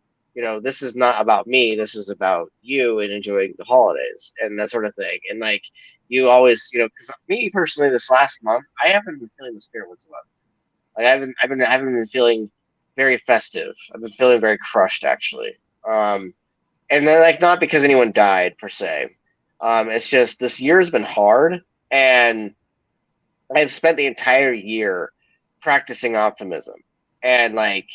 this is not about me. This is about you and enjoying the holidays and that sort of thing. And like, you always, because me personally, this last month, I haven't been feeling the spirit whatsoever. Like I haven't been feeling very festive. I've been feeling very crushed, actually. And then like not because anyone died per se. It's just this year has been hard, and I've spent the entire year practicing optimism, and like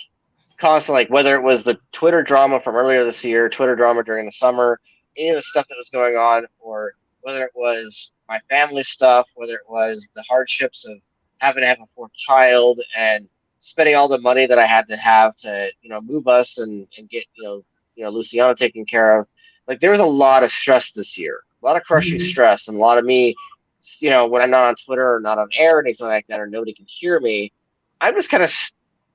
constantly, like whether it was the Twitter drama from earlier this year, Twitter drama during the summer, any of the stuff that was going on, or whether it was my family stuff, whether it was the hardships of having to have a fourth child and spending all the money that I had to have to, move us and get, Luciana taken care of. Like there was a lot of stress this year, a lot of crushing stress, and a lot of me, when I'm not on Twitter or not on air or anything like that, or nobody can hear me, I'm just kind of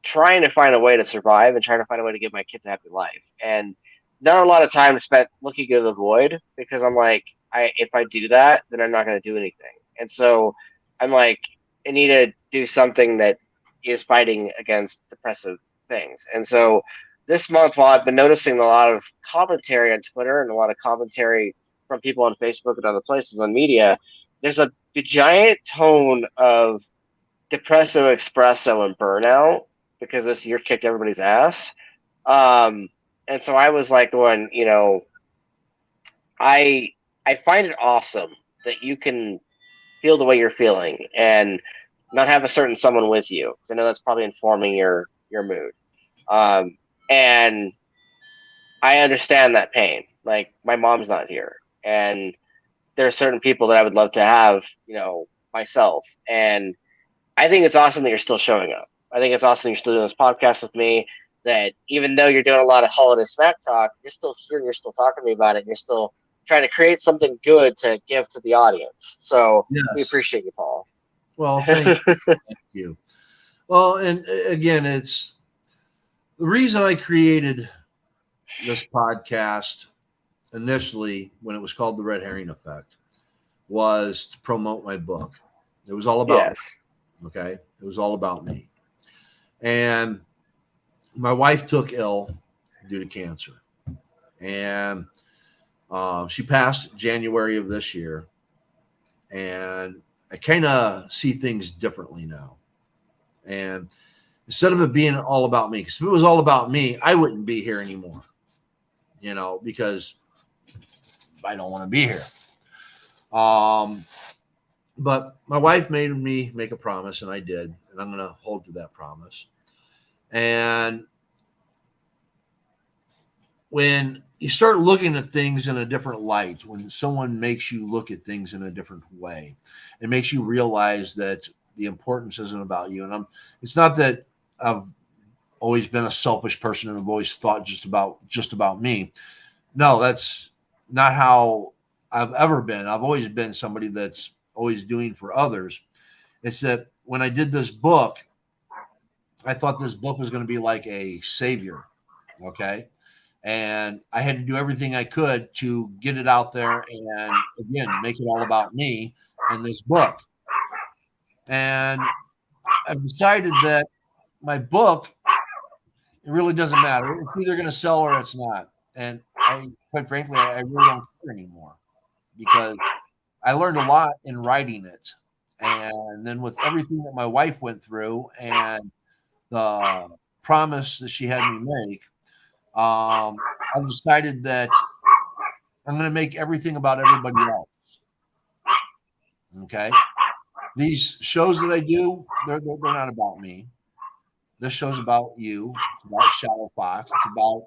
trying to find a way to survive and trying to find a way to give my kids a happy life. And not a lot of time spent looking into the void, because I'm like, if I do that, then I'm not going to do anything. And so I'm like, I need to do something that is fighting against depressive things. And so this month, while I've been noticing a lot of commentary on Twitter and a lot of commentary from people on Facebook and other places on media, there's a giant tone of depressive espresso and burnout because this year kicked everybody's ass. And so I was like going, I find it awesome that you can feel the way you're feeling and not have a certain someone with you, because I know that's probably informing your mood. And I understand that pain. Like my mom's not here, and there are certain people that I would love to have, myself. And I think it's awesome that you're still showing up. I think it's awesome that you're still doing this podcast with me. That even though you're doing a lot of holiday smack talk, you're still here. You're still talking to me about it. And you're still trying to create something good to give to the audience. So we appreciate you, Paul. Well, thank you. Thank you. Well, and again, it's the reason I created this podcast initially when it was called The Red Herring Effect was to promote my book. It was all about me, okay? It was all about me. And my wife took ill due to cancer. And she passed January of this year. And I kind of see things differently now. And instead of it being all about me, because if it was all about me, I wouldn't be here anymore, because I don't want to be here. But my wife made me make a promise, and I did, and I'm going to hold to that promise. And when you start looking at things in a different light, when someone makes you look at things in a different way, it makes you realize that the importance isn't about you. And it's not that I've always been a selfish person and I've always thought just about me. No, that's not how I've ever been. I've always been somebody that's always doing for others. It's that when I did this book, I thought this book was going to be like a savior. Okay. And I had to do everything I could to get it out there and again make it all about me and this book. And I've decided that my book, it really doesn't matter. It's either going to sell or it's not. And quite frankly, I really don't care anymore because I learned a lot in writing it. And then with everything that my wife went through and the promise that she had me make, I've decided that I'm going to make everything about everybody else. Okay. These shows that I do, they're not about me. This show's about you. It's about Shadow Fox. It's about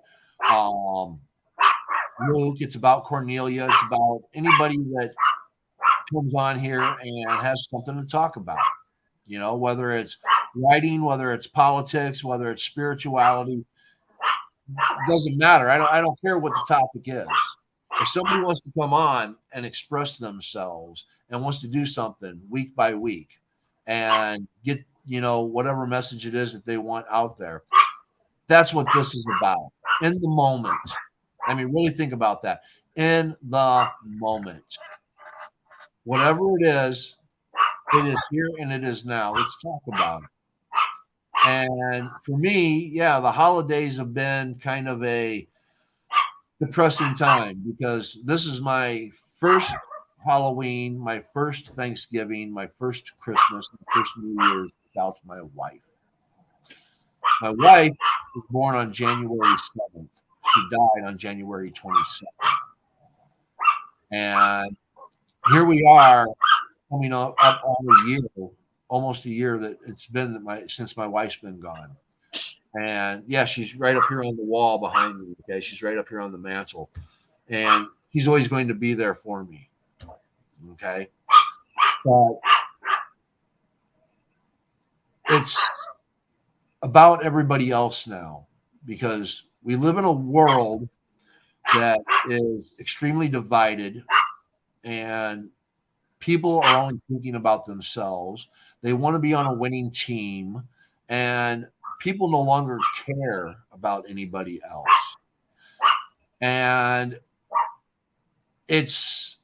Luke. It's about Cornelia. It's about anybody that comes on here and has something to talk about. You know, whether it's writing, whether it's politics, whether it's spirituality, it doesn't matter. I don't care what the topic is. If somebody wants to come on and express themselves and wants to do something week by week and get, you know, whatever message it is that they want out there, that's what this is about. In the moment. I mean, really think about that. In the moment. Whatever it is here and it is now. Let's talk about it. And for me, yeah, the holidays have been kind of a depressing time because this is my first Halloween, my first Thanksgiving, my first Christmas, my first New Year's without my wife. My wife was born on January 7th. She died on January 22nd. And here we are coming up on a year, almost a year that it's been since my wife's been gone. And yeah, she's right up here on the wall behind me. Okay. She's right up here on the mantle. And she's always going to be there for me. Okay. But it's about everybody else now because we live in a world that is extremely divided and people are only thinking about themselves. They want to be on a winning team and people no longer care about anybody else. And it's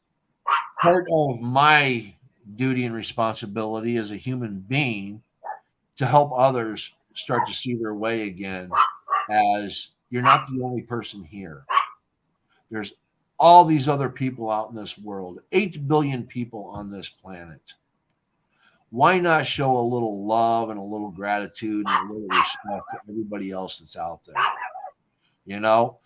part of my duty and responsibility as a human being to help others start to see their way again as you're not the only person here. There's all these other people out in this world, 8 billion people on this planet. Why not show a little love and a little gratitude and a little respect to everybody else that's out there? You know,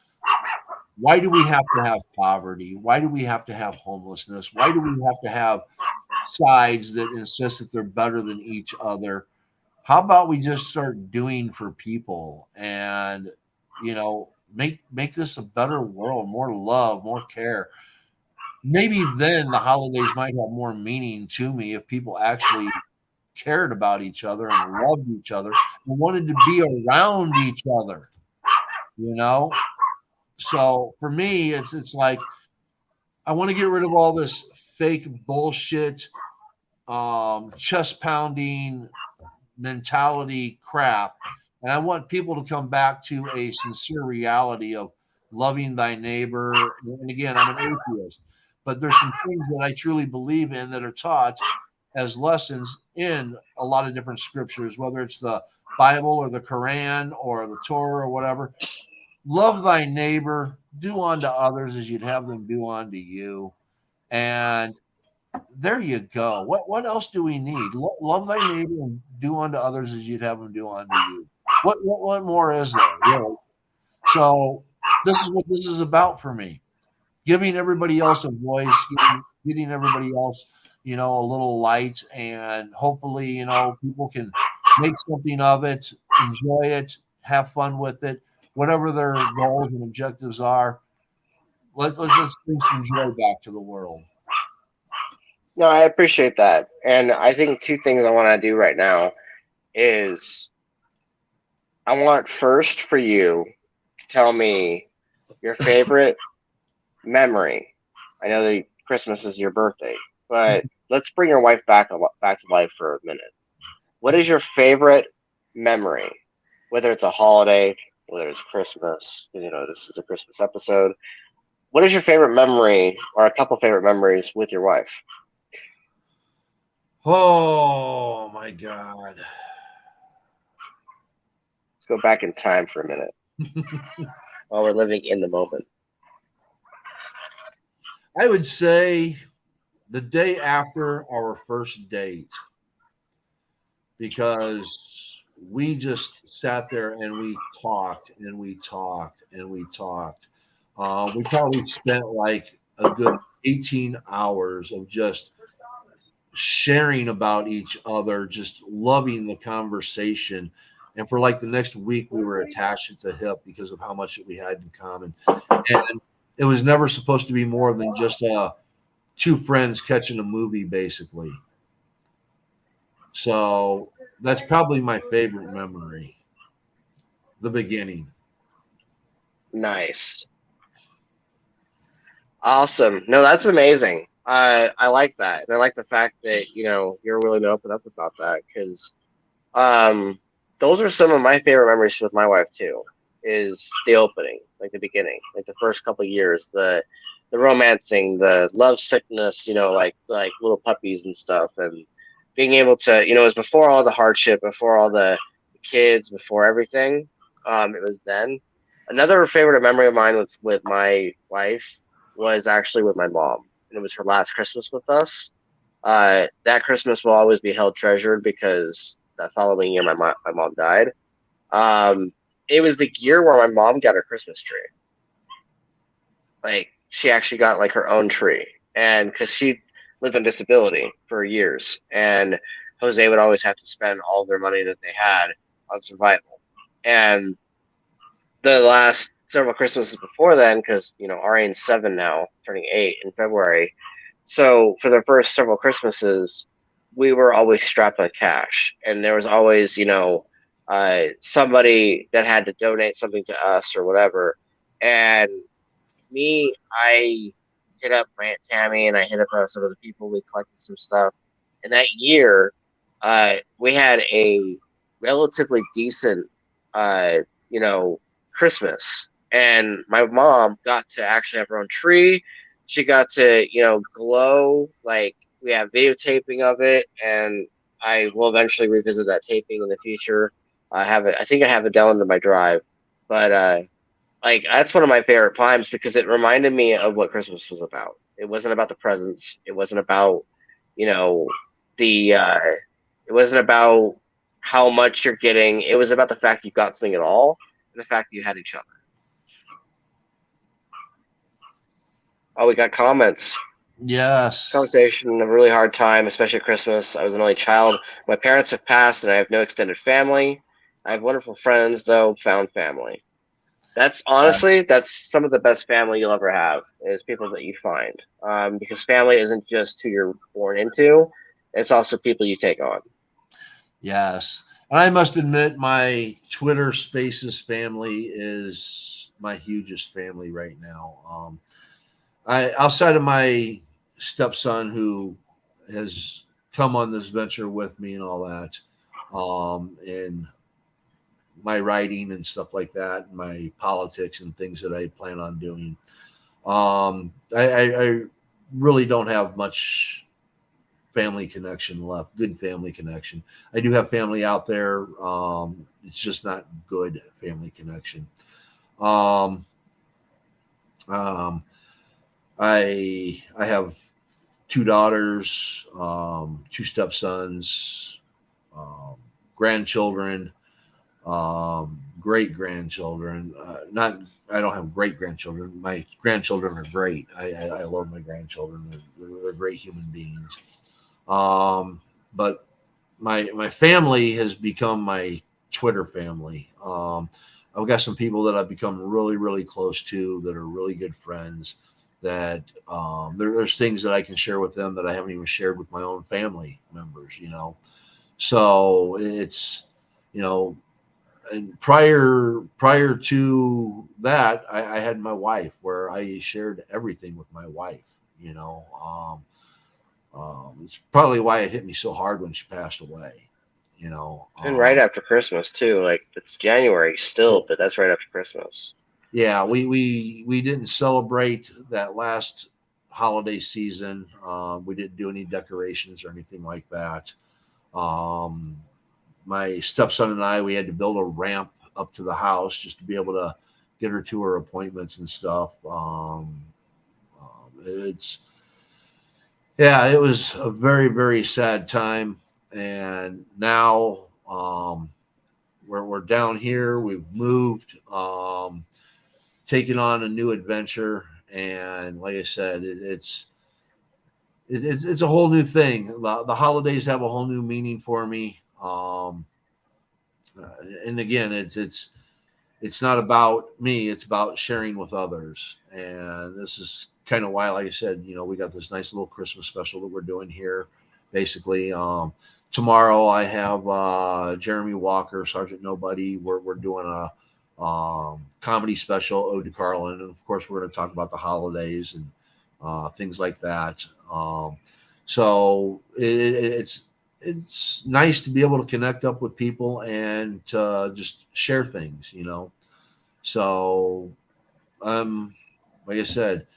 why do we have to have poverty? Why do we have to have homelessness? Why do we have to have sides that insist that they're better than each other? How about we just start doing for people and, you know, make this a better world, more love, more care. Maybe then the holidays might have more meaning to me if people actually cared about each other and loved each other and wanted to be around each other, you know? So for me, it's like I want to get rid of all this fake bullshit, chest pounding mentality crap. And I want people to come back to a sincere reality of loving thy neighbor. And again, I'm an atheist, but there's some things that I truly believe in that are taught as lessons in a lot of different scriptures, whether it's the Bible or the Quran or the Torah or whatever. Love thy neighbor, do unto others as you'd have them do unto you. And there you go. What else do we need? Love thy neighbor and do unto others as you'd have them do unto you. What more is there? Really? So this is what this is about for me. giving everybody else a voice, getting everybody else, a little light, and hopefully, people can make something of it, enjoy it, have fun with it, whatever their goals and objectives are. Let's bring some joy back to the world. No, I appreciate that. And I think two things I want to do right now is I want first for you to tell me your favorite memory. I know that Christmas is your birthday, but let's bring your wife back to life for a minute. What is your favorite memory? Whether it's a holiday, whether it's Christmas, this is a Christmas episode. What is your favorite memory or a couple favorite memories with your wife? Oh my God. Let's go back in time for a minute while we're living in the moment. I would say the day after our first date, because we just sat there and we talked and we talked and we talked. We probably spent like a good 18 hours of just sharing about each other, just loving the conversation. And for like the next week, we were attached at the hip because of how much we had in common. And it was never supposed to be more than just two friends catching a movie, basically. So that's probably my favorite memory, the beginning. Nice. Awesome. No, that's amazing. I like that. And I like the fact that, you're willing to open up about that because um, those are some of my favorite memories with my wife too, is the opening, like the beginning, like the first couple of years, the romancing, the love sickness, like little puppies and stuff, and being able to, it was before all the hardship, before all the kids, before everything. It was then. Another favorite memory of mine with my wife was actually with my mom, and it was her last Christmas with us. That Christmas will always be held treasured because that following year my mom died. Um, it was the year where my mom got her Christmas tree. Like she actually got like her own tree, and because she lived on disability for years, and Jose would always have to spend all their money that they had on survival. And the last several Christmases before then, because Ariane's 7 now, turning 8 in February. So for the first several Christmases, we were always strapped on cash, and there was always somebody that had to donate something to us or whatever. And I hit up my Aunt Tammy and I hit up some of the people. We collected some stuff, and that year, we had a relatively decent, uh, you know, Christmas. And my mom got to actually have her own tree. She got to, glow. Like we have videotaping of it, and I will eventually revisit that taping in the future. I have it. I think I have it down to my drive, but like that's one of my favorite times because it reminded me of what Christmas was about. It wasn't about the presents. It wasn't about, you know, the it wasn't about how much you're getting. It was about the fact you got something at all and the fact that you had each other. Oh, we got comments. Yes. Conversation, a really hard time, especially at Christmas. I was an only child. My parents have passed and I have no extended family. I have wonderful friends though, found family. That's some of the best family you'll ever have is people that you find. Because family isn't just who you're born into; it's also people you take on. Yes. And I must admit, my Twitter Spaces family is my hugest family right now. I outside of my stepson who has come on this venture with me and all that, and my writing and stuff like that, my politics and things that I plan on doing. I really don't have much family connection left, good family connection. I do have family out there. It's just not good family connection. Um, um, I have two daughters, two stepsons, um, grandchildren, great grandchildren. Not, I don't have great grandchildren. My grandchildren are great. I love my grandchildren. They're great human beings. But my family has become my Twitter family. I've got some people that I've become really, really close to that are really good friends. That there's things that I can share with them that I haven't even shared with my own family members. So it's, you know, and prior to that, I had my wife where I shared everything with my wife. It's probably why it hit me so hard when she passed away. You know, And right after Christmas too. Like it's January still, but that's right after Christmas. yeah, we didn't celebrate that last holiday season. We didn't do any decorations or anything like that. Um, my stepson and I, we had to build a ramp up to the house just to be able to get her to her appointments and stuff. It's Yeah, it was a very, very sad time. And now we're down here. We've moved, taken on a new adventure. And like I said, it's a whole new thing. The holidays have a whole new meaning for me. And again, it's not about me, it's about sharing with others. And this is kind of why, like I said, we got this nice little Christmas special that we're doing here. Basically, tomorrow I have Jeremy Walker, Sergeant Nobody. We're doing a comedy special, Ode to Carlin, and of course we're going to talk about the holidays and things like that. So it's nice to be able to connect up with people and just share things. So, like I said,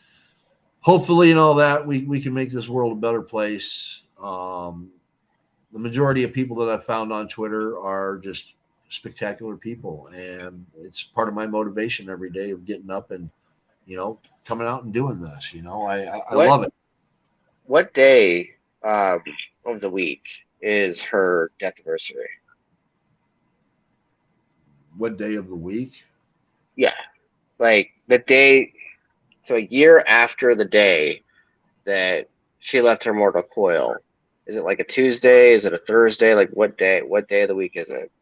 hopefully, that we can make this world a better place. The majority of people that I've found on Twitter are just spectacular people, and it's part of my motivation every day of getting up and coming out and doing this. I What love it. what day of the week is her death anniversary? What day of the week? Yeah, like the day. So a year after the day that she left her mortal coil. Is it like a Tuesday? Is it a Thursday? Like what day? What day of the week is it?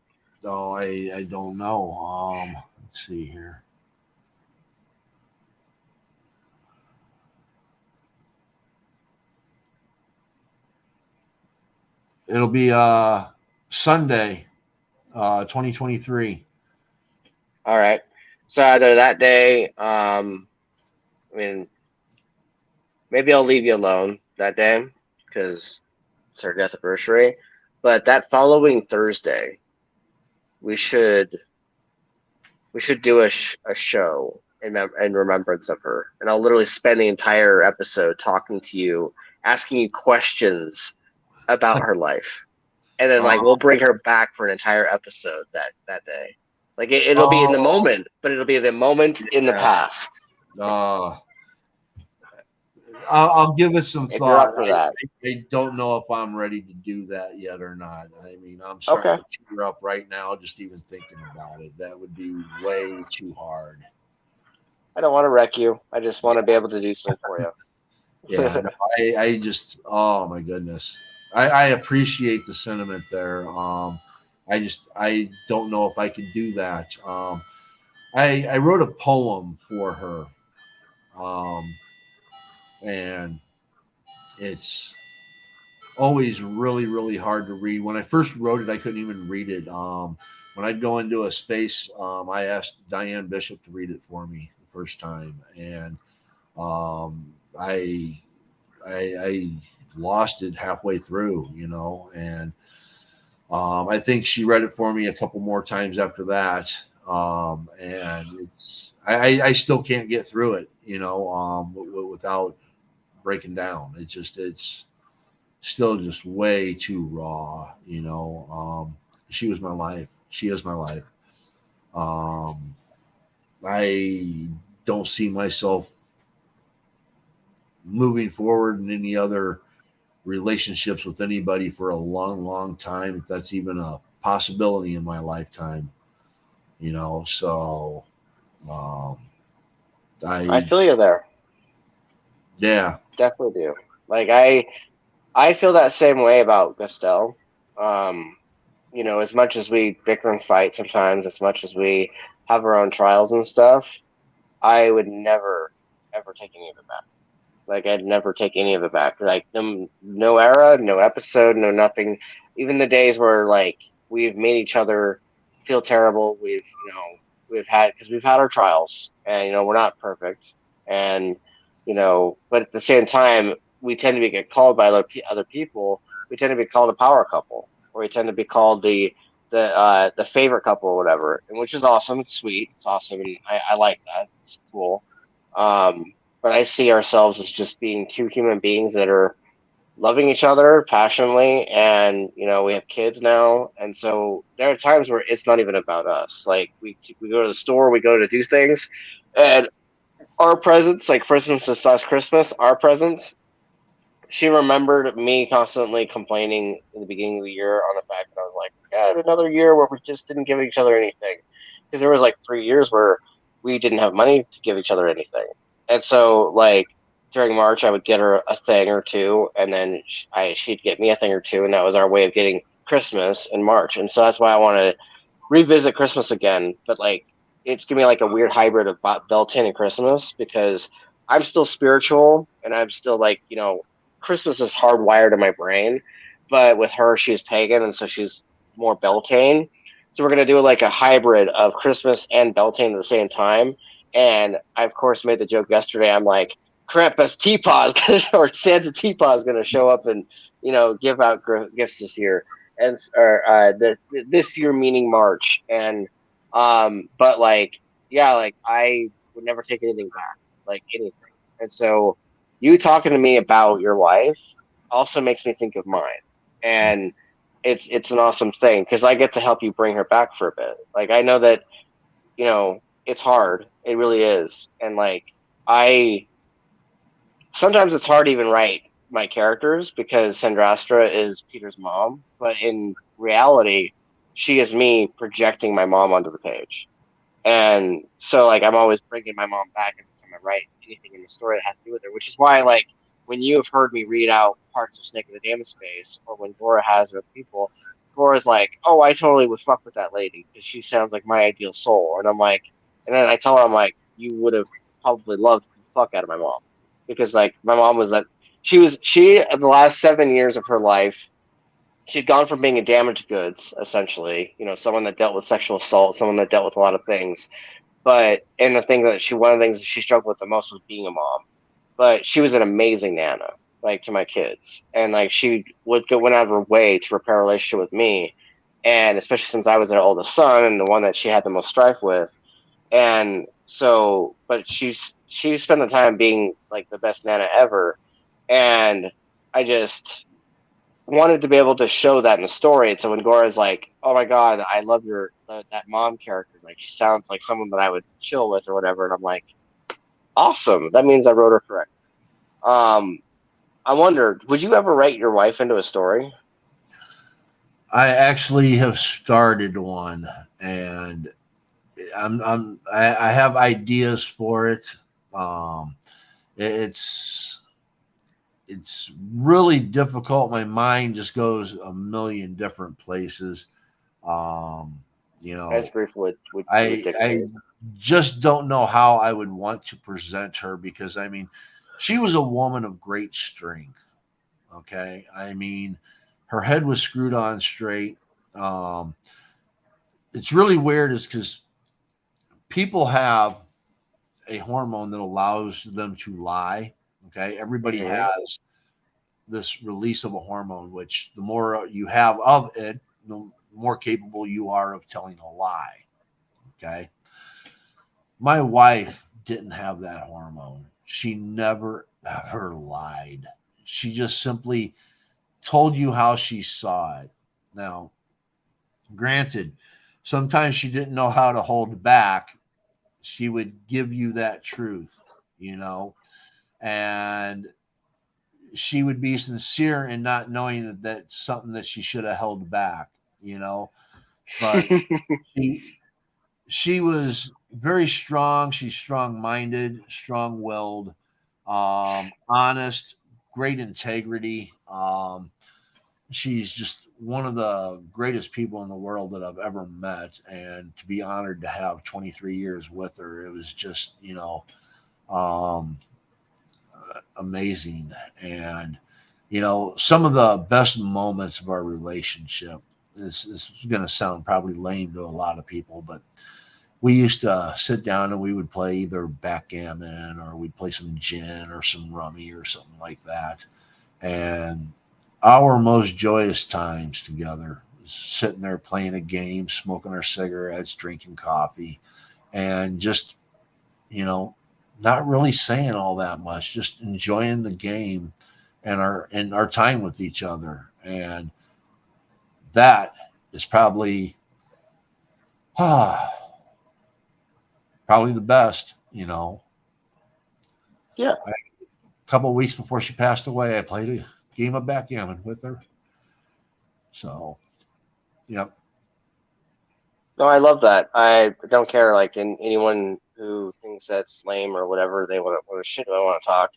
Oh, I don't know. Let's see here. It'll be Sunday, 2023. All right. So either that day, I mean, maybe I'll leave you alone that day because it's her death anniversary. But that following Thursday, we should do a show in remembrance of her, and I'll literally spend the entire episode talking to you, asking you questions about her life, and then like we'll bring her back for an entire episode that day. Like it'll be in the moment, but it'll be the moment in the past. Uh, I'll give it some If you're thought. up for that, I don't know if I'm ready to do that yet or not. I mean, I'm okay. starting to tear up right now just even thinking about it. That would be way too hard. I don't want to wreck you. I just want to be able to do something for you. Yeah, no, I just, oh my goodness. I appreciate the sentiment there. I don't know if I can do that. I wrote a poem for her. And it's always really, really hard to read. When I first wrote it, I couldn't even read it. When I'd go into a space, I asked Diane Bishop to read it for me the first time, and um, I, I lost it halfway through, and I think she read it for me a couple more times after that, and I still can't get through it, without breaking down. It's still just way too raw. She was my life. She is my life. Um, I don't see myself moving forward in any other relationships with anybody for a long, long time, if that's even a possibility in my lifetime. So um, I I feel you there. yeah. Definitely do. Like I feel that same way about Gustel. Um, as much as we bicker and fight sometimes, as much as we have our own trials and stuff, I would never ever take any of it back. Like I'd never take any of it back. Like no era, no episode, no nothing. Even the days where like we've made each other feel terrible. We've had because we've had our trials, and we're not perfect, and but at the same time, we tend to get called by other people. We tend to be called a power couple, or we tend to be called the favorite couple or whatever, and which is awesome. It's sweet. It's awesome, and I like that. It's cool. Um, but I see ourselves as just being two human beings that are loving each other passionately, and we have kids now, and so there are times where it's not even about us. Like we go to the store, we go to do things, and our presents, like for instance, this last Christmas, our presents. She remembered me constantly complaining in the beginning of the year on the fact that I was like, God, another year where we just didn't give each other anything. Because there was like 3 years where we didn't have money to give each other anything. And so, like, during March, I would get her a thing or two, and then she'd get me a thing or two, and that was our way of getting Christmas in March. And so that's why I want to revisit Christmas again, but like it's gonna be like a weird hybrid of Beltane and Christmas because I'm still spiritual and I'm still like Christmas is hardwired in my brain, but with her she's pagan and so she's more Beltane. So we're gonna do like a hybrid of Christmas and Beltane at the same time. And I of course made the joke yesterday. I'm like Krampus Teapot or Santa Teapot is gonna show up and give out gifts this year and or this year meaning March and but like yeah like I would never take anything back like anything and so you talking to me about your wife also makes me think of mine and it's an awesome thing because I get to help you bring her back for a bit. Like I know that it's hard, it really is, and like I sometimes it's hard to even write my characters because Sandrastra is Peter's mom, but in reality, she is me projecting my mom onto the page. And so, like, I'm always bringing my mom back every time I write anything in the story that has to do with her, which is why, like, when you have heard me read out parts of Snake of the Damned Space, or when Gora has her people, Gora's like, oh, I totally would fuck with that lady because she sounds like my ideal soul. And I'm like, and then I tell her, I'm like, you would have probably loved the fuck out of my mom because, like, my mom was that she, in the last 7 years of her life, she'd gone from being a damaged goods, essentially, someone that dealt with sexual assault, someone that dealt with a lot of things, but and one of the things that she struggled with the most was being a mom. But she was an amazing nana, like to my kids, and like she went out of her way to repair a relationship with me, and especially since I was their oldest son and the one that she had the most strife with, and so, but she spent the time being like the best nana ever, and I just wanted to be able to show that in the story. And so when Gora's like, "Oh my god, I love that mom character. Like she sounds like someone that I would chill with or whatever," and I'm like, "Awesome! That means I wrote her correct." Um, I wondered, would you ever write your wife into a story? I actually have started one, and I have ideas for it. Um, it's it's really difficult. My mind just goes a million different places. Um, you As know, brief would I dictate. just don't know how I would want to present her because I mean, she was a woman of great strength. Okay, I mean, her head was screwed on straight. Um, it's really weird, is because people have a hormone that allows them to lie. Okay, everybody Mm-hmm. has this release of a hormone, which the more you have of it, the more capable you are of telling a lie. Okay. My wife didn't have that hormone. She never ever lied. She just simply told you how she saw it. Now, granted, sometimes she didn't know how to hold back. She would give you that truth, you know, and she would be sincere in not knowing that that's something that she should have held back, you know. But she she was very strong. She's strong-minded, strong-willed, honest, great integrity. She's just one of the greatest people in the world that I've ever met, and to be honored to have 23 years with her, it was just um, amazing. And some of the best moments of our relationship. This is going to sound probably lame to a lot of people, but we used to sit down and we would play either backgammon or we'd play some gin or some rummy or something like that. And our most joyous times together was sitting there playing a game, smoking our cigarettes, drinking coffee, and just, you know, not really saying all that much, just enjoying the game and our time with each other. And that is probably probably the best. Yeah. A couple of weeks before she passed away, I played a game of backgammon with her. So, yep. No, I love that. I don't care, like, anyone who thinks that's lame or whatever, they want to shit, I want to talk.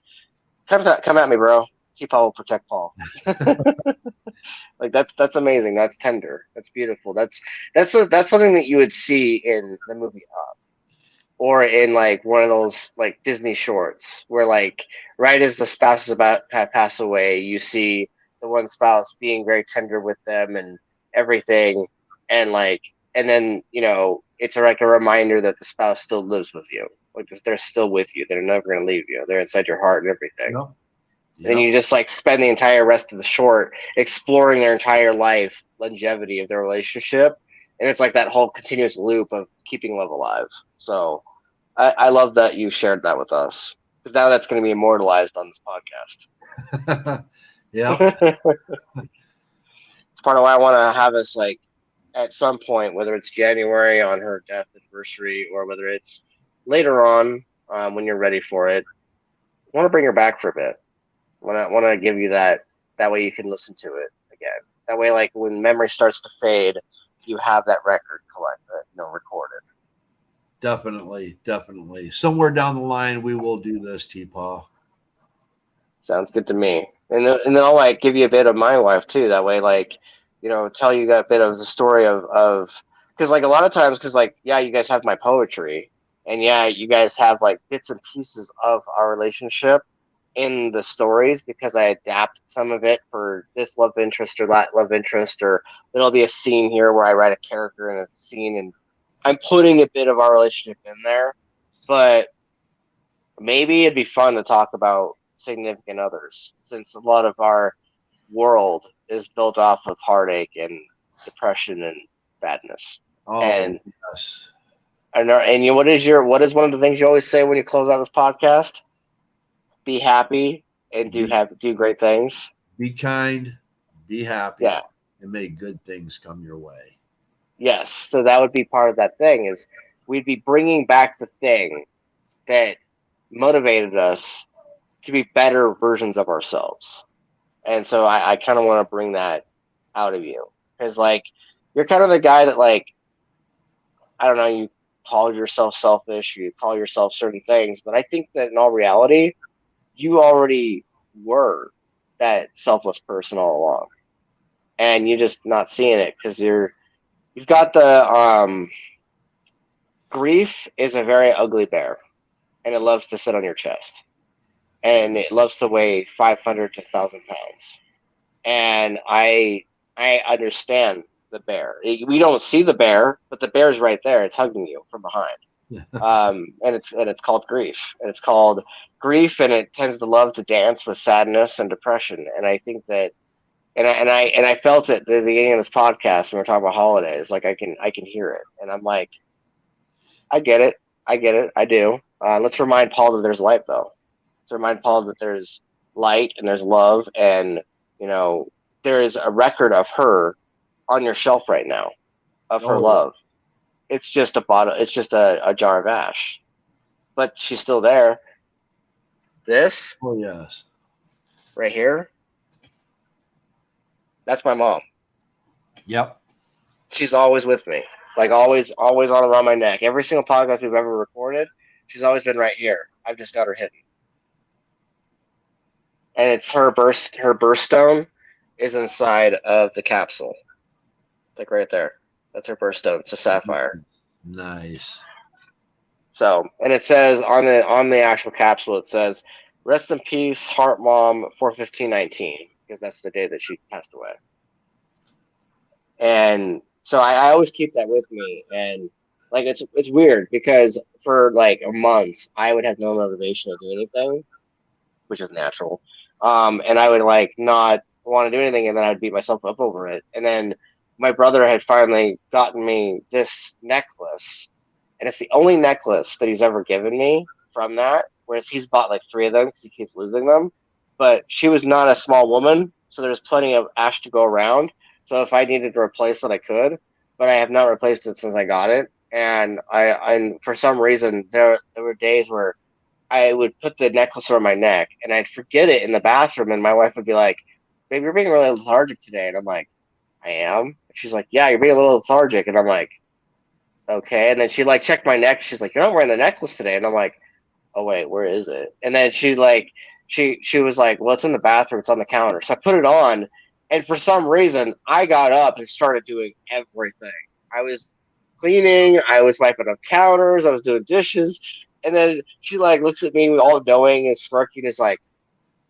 Come at me, bro. T-Paul will protect Paul. Like, that's amazing. That's tender. That's beautiful. That's something that you would see in the movie Up, or in like one of those like Disney shorts where, like, right as the spouse is about to pass away, you see the one spouse being very tender with them and everything, and like, and then it's like a reminder that the spouse still lives with you. Like, they're still with you. They're never going to leave you. They're inside your heart and everything. Yep. And then you just like spend the entire rest of the short exploring their entire life longevity of their relationship, and it's like that whole continuous loop of keeping love alive. So I love that you shared that with us, because now that's going to be immortalized on this Yep. podcast. It's part of why I want to have us, like, at some point, whether it's January on her death anniversary or whether it's later on, when you're ready for it. I want to bring her back for a bit. Want to give you that way you can listen to it again. That way, like, when memory starts to fade, you have that record recorded. Definitely. Definitely. Somewhere down the line, we will do this, T-Paw. Sounds good to me. And then I'll, like, give you a bit of my life too. That way, like, tell you that bit of the story of because, like, a lot of times, because, like, yeah, you guys have my poetry, and yeah, you guys have like bits and pieces of our relationship in the stories, because I adapt some of it for this love interest or that love interest, or there'll be a scene here where I write a character in a scene, and I'm putting a bit of our relationship in there. But maybe it'd be fun to talk about significant others, since a lot of our world is built off of heartache and depression and badness. Oh, And yes. what is one of the things you always say when you close out this podcast? Be happy and Be, do great things. be kind, be Yeah. happy, and may good things come your way. Yes. So that would be part of that thing, is we'd be bringing back the thing that motivated us to be better versions of ourselves. And so I kind of want to bring that out of you, because, like, you're kind of the guy that, like, I don't know, you call yourself selfish, you call yourself certain things, but I think that in all reality, you already were that selfless person all along, and you're just not seeing it because you've got the grief is a very ugly bear, and it loves to sit on your chest, and it loves to weigh 500 to 1,000 pounds. And I understand the bear. We don't see the bear, but the bear's right there. It's hugging you from behind. And it's called grief, and it's called grief, and it tends to love to dance with sadness and depression. And I think that, and I felt it at the beginning of this podcast when we are talking about holidays. Like, I can hear it, and I'm like, I get it, I do. Let's remind Paul that there's light, though. Let's remind Paul that there's light and there's love, and there is a record of her on your shelf right now, of her Oh, yeah. love. It's just a bottle. It's just a jar of ash, but she's still there. This Oh, yes. right here, that's my mom. Yep. She's always with me. Like always on around my neck. Every single podcast we've ever recorded, she's always been right here. I've just got her hidden, and it's her burst. Her birthstone is inside of the capsule. It's like right there. That's her birthstone. It's a sapphire. Nice. So, and it says on the actual capsule, it says, "Rest in peace, Heart Mom, 4/15/19," because that's the day that she passed away. And so I always keep that with me, and like it's weird because for like a month I would have no motivation to do anything, which is natural. And I would like not want to do anything, and then I'd beat myself up over it. And then my brother had finally gotten me this necklace, and it's the only necklace that he's ever given me from that. Whereas he's bought like 3 of them because he keeps losing them. But she was not a small woman, so there's plenty of ash to go around. So if I needed to replace it, I could. But I have not replaced it since I got it. And and for some reason there were days where I would put the necklace around my neck and I'd forget it in the bathroom, and my wife would be like, "Babe, you're being really lethargic today." And I'm like, "I am." And she's like, "Yeah, you're being a little lethargic." And I'm like, "Okay." And then she like checked my neck. She's like, "You're not wearing the necklace today." And I'm like, "Oh wait, where is it?" And then she was like, "Well, it's in the bathroom. It's on the counter." So I put it on, and for some reason, I got up and started doing everything. I was cleaning. I was wiping up counters. I was doing dishes. And then she like looks at me all knowing and smirking, is like,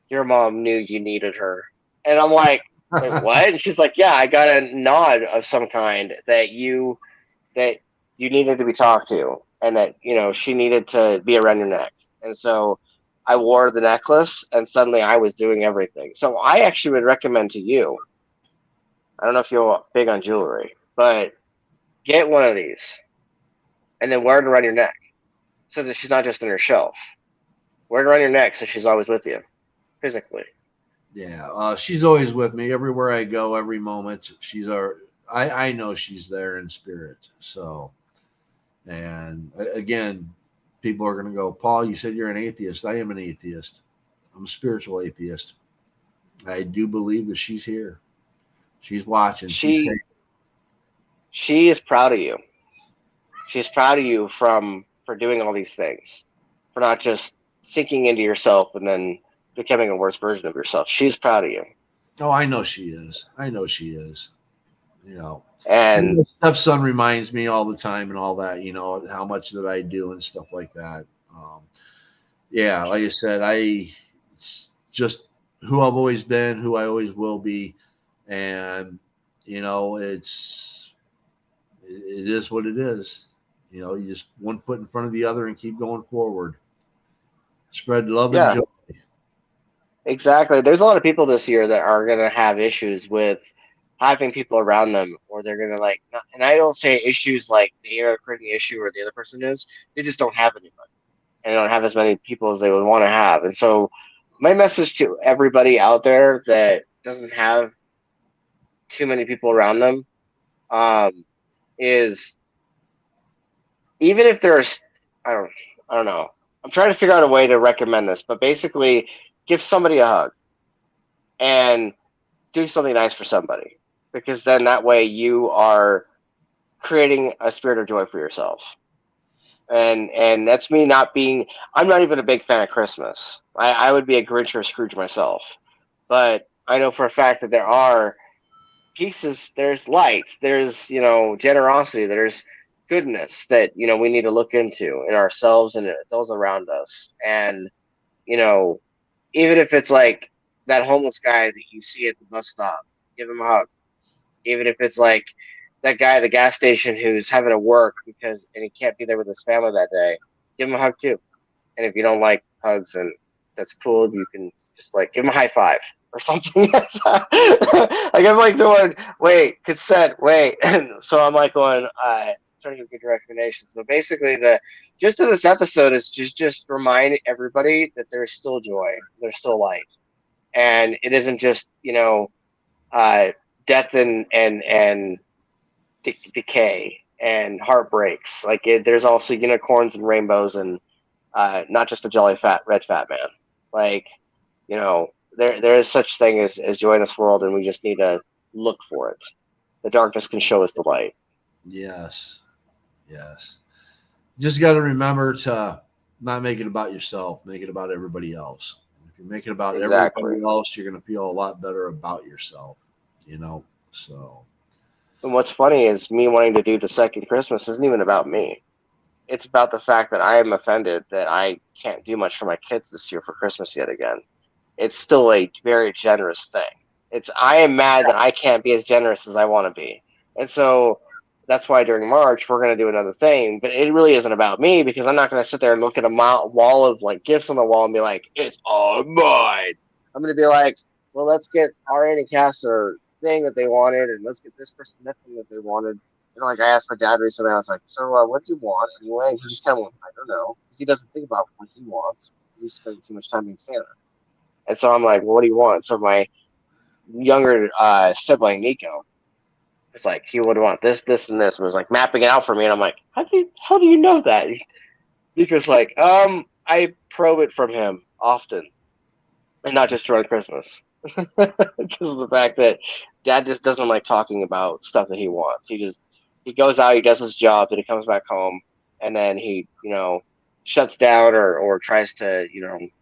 "Your mom knew you needed her." And I'm like, "Wait, what?" And she's like, "Yeah, I got a nod of some kind that you needed to be talked to, and that she needed to be around your neck." And so I wore the necklace, and suddenly I was doing everything. So I actually would recommend to you. I don't know if you're big on jewelry, but get one of these and then wear it around your neck so that she's not just on your shelf. Wear it around your neck so she's always with you physically. Yeah, she's always with me everywhere I go, every moment. I know she's there in spirit. So, and again, people are going to go, Paul, you said you're an atheist. I am an atheist. I'm a spiritual atheist. I do believe that she's here. She's watching. She's She she is proud of you. She's proud of you for doing all these things, for not just sinking into yourself and then becoming a worse version of yourself. She's proud of you. oh, I know she is. I know she is. You know, And stepson reminds me all the time and all that. How much that I do and stuff like that. Yeah, like I said, it's just who I've always been, who I always will be, and it is what it is. You just one foot in front of the other and keep going forward. Spread love and yeah, joy. exactly. There's a lot of people this year that are going to have issues with having people around them, or they're going to like, and I don't say issues like they are creating the issue or the other person is, they just don't have anybody. And they don't have as many people as they would want to have. And so my message to everybody out there that doesn't have too many people around them, um, is even if there's I don't I don't know. I'm trying to figure out a way to recommend this, but basically give somebody a hug and do something nice for somebody, because then that way you are creating a spirit of joy for yourself. And that's me not being I'm not even a big fan of Christmas. I would be a Grinch or a Scrooge myself. But I know for a fact that there are pieces, there's light, there's generosity, there's goodness that we need to look into in ourselves and those around us. And you know even if it's like that homeless guy that you see at the bus stop, give him a hug. Even if it's like that guy at the gas station who's having to work and he can't be there with his family that day, give him a hug too. And if you don't like hugs, and that's cool, you can just like give him a high five or something. Like I'm like doing, wait, consent, wait. And so I'm like going, trying to give good recommendations. But basically, the just of this episode is just remind everybody that there's still joy, there's still light, and it isn't just uh, death and decay and heartbreaks. Like there's also unicorns and rainbows and not just a jolly fat red fat man. Like there is such thing as joy in this world, and we just need to look for it. The darkness can show us the light. Yes. Yes. Just got to remember to not make it about yourself, make it about everybody else. If you make it about Exactly. everybody else, you're going to feel a lot better about yourself, you know? So, And what's funny is me wanting to do the second Christmas isn't even about me. It's about the fact that I am offended that I can't do much for my kids this year for Christmas yet again. It's still a very generous thing. It's I am mad that I can't be as generous as I want to be. And so that's why during March we're going to do another thing, but it really isn't about me because I'm not going to sit there and look at a wall of like gifts on the wall and be like, it's all mine. I'm going to be like, well, let's get RN and Cass their thing that they wanted, and let's get this person that thing that they wanted. Like I asked my dad recently, I was like, "So, what do you want anyway?" And he just kind of went, "I don't know," because he doesn't think about what he wants because he spent too much time being Santa. And so I'm like, "Well, what do you want?" So my younger sibling Nico is like, he would want this, this, and this. And was like mapping it out for me, and I'm like, how do you know that? Because like, I probe it from him often, and not just around Christmas, because of the fact that Dad just doesn't like talking about stuff that he wants. He goes out, he does his job, then he comes back home, and then he shuts down or tries to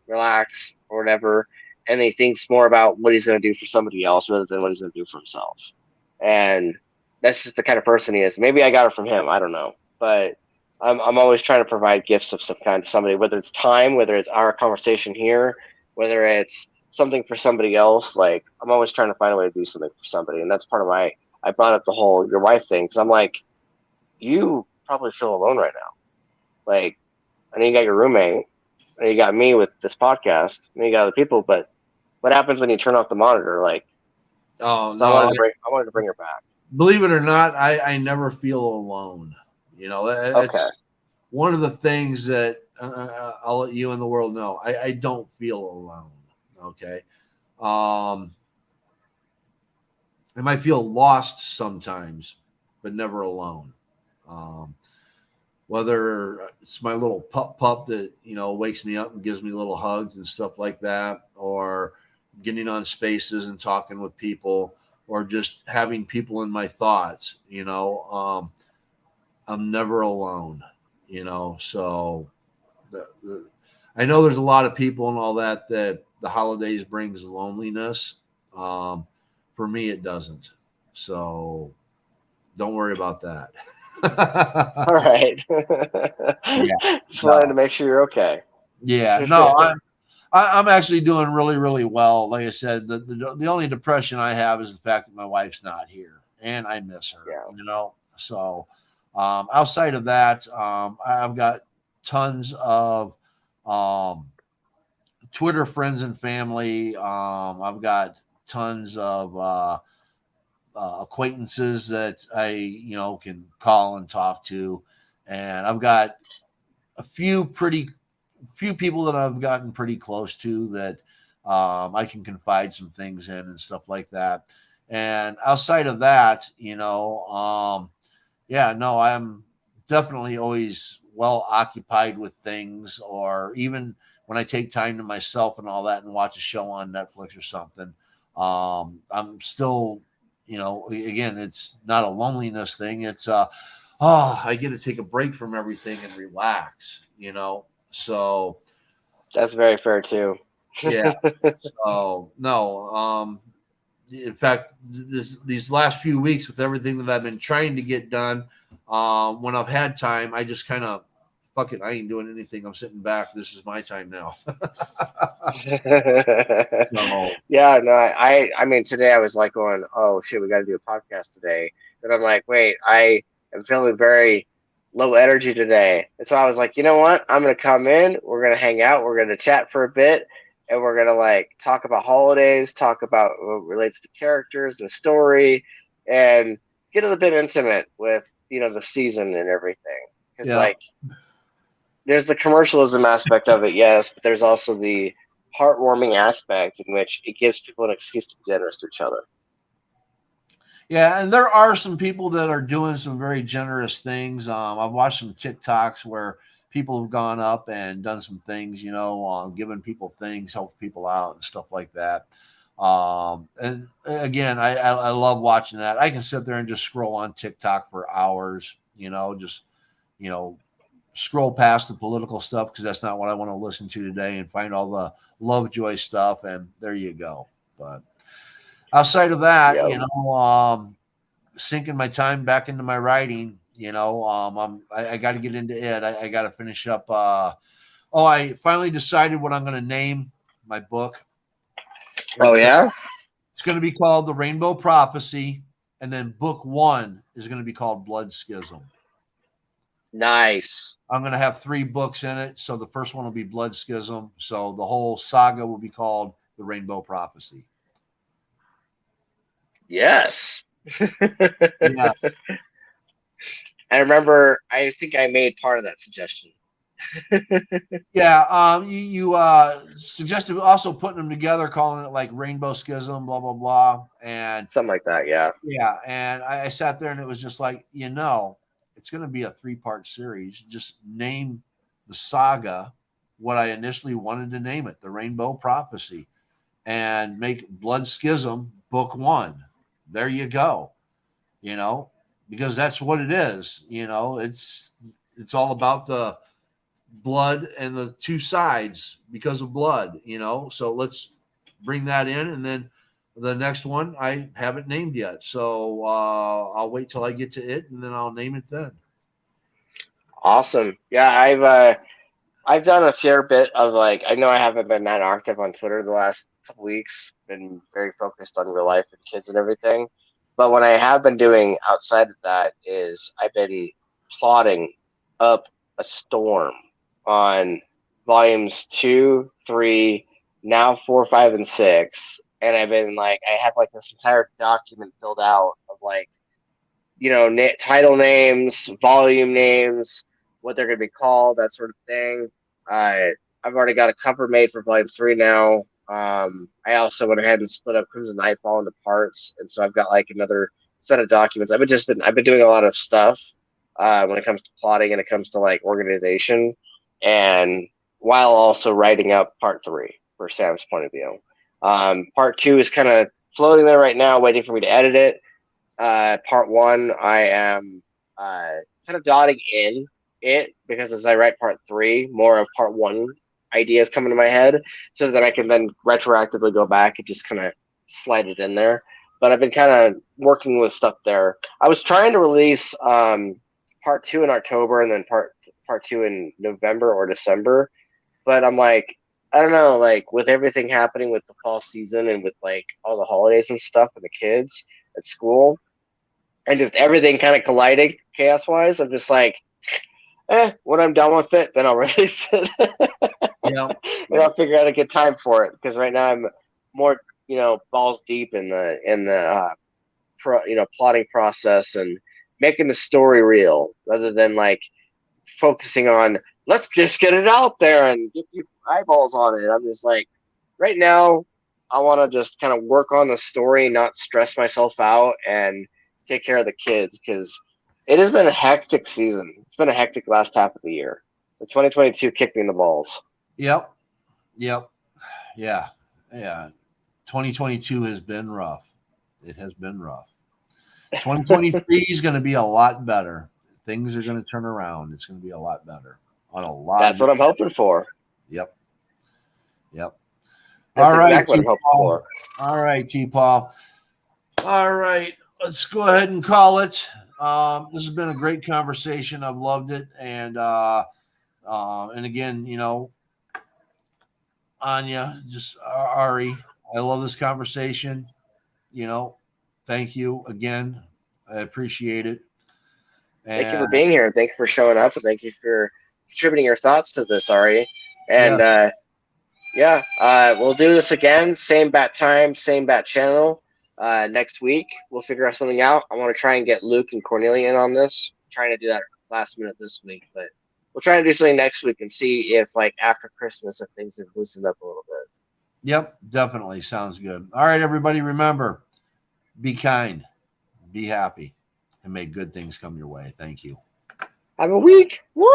relax or whatever, and he thinks more about what he's going to do for somebody else rather than what he's going to do for himself. And that's just the kind of person he is. Maybe I got it from him. I don't know, but I'm always trying to provide gifts of some kind to somebody, whether it's time, whether it's our conversation here, whether it's something for somebody else. Like I'm always trying to find a way to do something for somebody, and that's part of why I brought up the whole your wife thing because I'm like, you probably feel alone right now. Like I know you got your roommate, and you got me with this podcast, and you got other people, but what happens when you turn off the monitor? Like, oh, so no, I wanted to bring her back. believe it or not, I never feel alone. Okay. It's one of the things that I'll let you and the world know. I don't feel alone. Okay. Um, I might feel lost sometimes, but never alone. Um, whether it's my little pup that wakes me up and gives me little hugs and stuff like that, or getting on spaces and talking with people, or just having people in my thoughts. I'm never alone. So I know there's a lot of people and all that the holidays brings loneliness. Um, for me, it doesn't. So don't worry about that. All right. Yeah. Just wanted to No. make sure you're okay. Yeah. No. I'm actually doing really really well. Like I said, the only depression I have is the fact that my wife's not here, and I miss her. Yeah. So outside of that, I've got tons of um, Twitter friends and family. I've got tons of acquaintances that I can call and talk to, and I've got a few people that I've gotten pretty close to that I can confide some things in and stuff like that. And outside of that, yeah, no, I'm definitely always well occupied with things, or even when I take time to myself and all that and watch a show on Netflix or something, I'm still, again, it's not a loneliness thing. It's I get to take a break from everything and relax, So That's very fair too. yeah. So no, in fact, these last few weeks with everything that I've been trying to get done, when I've had time, I just kind of fuck it. I ain't doing anything. I'm sitting back. This is my time now. So Yeah, no, I mean today I was like going, oh shit, we got to do a podcast today. But I'm like, wait, I am feeling very low energy today, and so I was like, you know what? I'm gonna come in. We're gonna hang out. We're gonna chat for a bit, and we're gonna like talk about holidays, talk about what relates to characters and story, and get a little bit intimate with the season and everything. Because yeah, like there's the commercialism aspect of it, yes, but there's also the heartwarming aspect in which it gives people an excuse to be generous to each other. yeah, and there are some people that are doing some very generous things. I've watched some TikToks where people have gone up and done some things, giving people things, helping people out, and stuff like that. And again, I love watching that. I can sit there and just scroll on TikTok for hours, just, you know, scroll past the political stuff because that's not what I want to listen to today, and find all the Lovejoy stuff. And there you go. But outside of that, Yep. sinking my time back into my writing, I got to get into it. I got to finish up. I finally decided what I'm going to name my book. Oh yeah. It's going to be called The Rainbow Prophecy, and then book 1 is going to be called Blood Schism. Nice. I'm going to have 3 books in it. So the first one will be Blood Schism. So the whole saga will be called The Rainbow Prophecy. Yes. Yeah. I remember, I think I made part of that suggestion. Yeah. You suggested also putting them together, calling it like Rainbow Schism, blah, blah, blah. And something like that. Yeah. Yeah. And I sat there and it was just like, it's going to be a 3-part series. Just name the saga what I initially wanted to name it, The Rainbow Prophecy, and make Blood Schism book 1. There you go. Because that's what it is. It's all about the blood and the 2 sides because of blood. So let's bring that in, and then the next one I haven't named yet, so I'll wait till I get to it, and then I'll name it then. Awesome. Yeah, I've done a fair bit of I know I haven't been that active on Twitter the last couple weeks. Been very focused on real life and kids and everything. But what I have been doing outside of that is I've been plotting up a storm on volumes 2, 3, now 4, 5, and 6. And I've been I have this entire document filled out of title names, volume names, what they're going to be called, that sort of thing. I've already got a cover made for volume 3 now. I also went ahead and split up Crimson Nightfall into parts, and so I've got another set of documents. I've been doing a lot of stuff when it comes to plotting and it comes to organization, and while also writing up part 3 for Sam's point of view. Part 2 is kind of floating there right now, waiting for me to edit it. Part 1, I am kind of dotting in it because as I write part 3, more of part 1 ideas come into my head, so that I can then retroactively go back and just kind of slide it in there. But I've been kind of working with stuff there. I was trying to release part 2 in October and then part 2 in November or December, but I'm I don't know, with everything happening with the fall season and with all the holidays and stuff and the kids at school and just everything kind of colliding chaos wise, I'm just when I'm done with it, then I'll release it. Yeah. And I'll figure out a good time for it, because right now I'm more, balls deep in the plotting process and making the story real, rather than focusing on let's just get it out there and get people eyeballs on it. I'm just right now I want to just kind of work on the story, not stress myself out, and take care of the kids, because it has been a hectic season. It's been a hectic last half of the year. The 2022 kicked me in the balls. Yep. Yeah. 2022 has been rough. It has been rough. 2023 is going to be a lot better. Things are going to turn around. It's going to be a lot better on a lot. That's what I'm hoping for. Yep. That's all right, exactly what I'm hoping for. All right, T-Paul. All right, let's go ahead and call it. This has been a great conversation. I've loved it, and again, Anya, just Ari, I love this conversation. Thank you again. I appreciate it. Thank you for being here, and thank you for showing up, and thank you for contributing your thoughts to this, Ari. And we'll do this again. Same bat time, same bat channel. Next week, we'll figure something out. I want to try and get Luke and Cornelia in on this. I'm trying to do that last minute this week, but we'll try to do something next week and see if, after Christmas, if things have loosened up a little bit. Yep, definitely. Sounds good. All right, everybody, remember, be kind, be happy, and may good things come your way. Thank you. Have a week. Woo!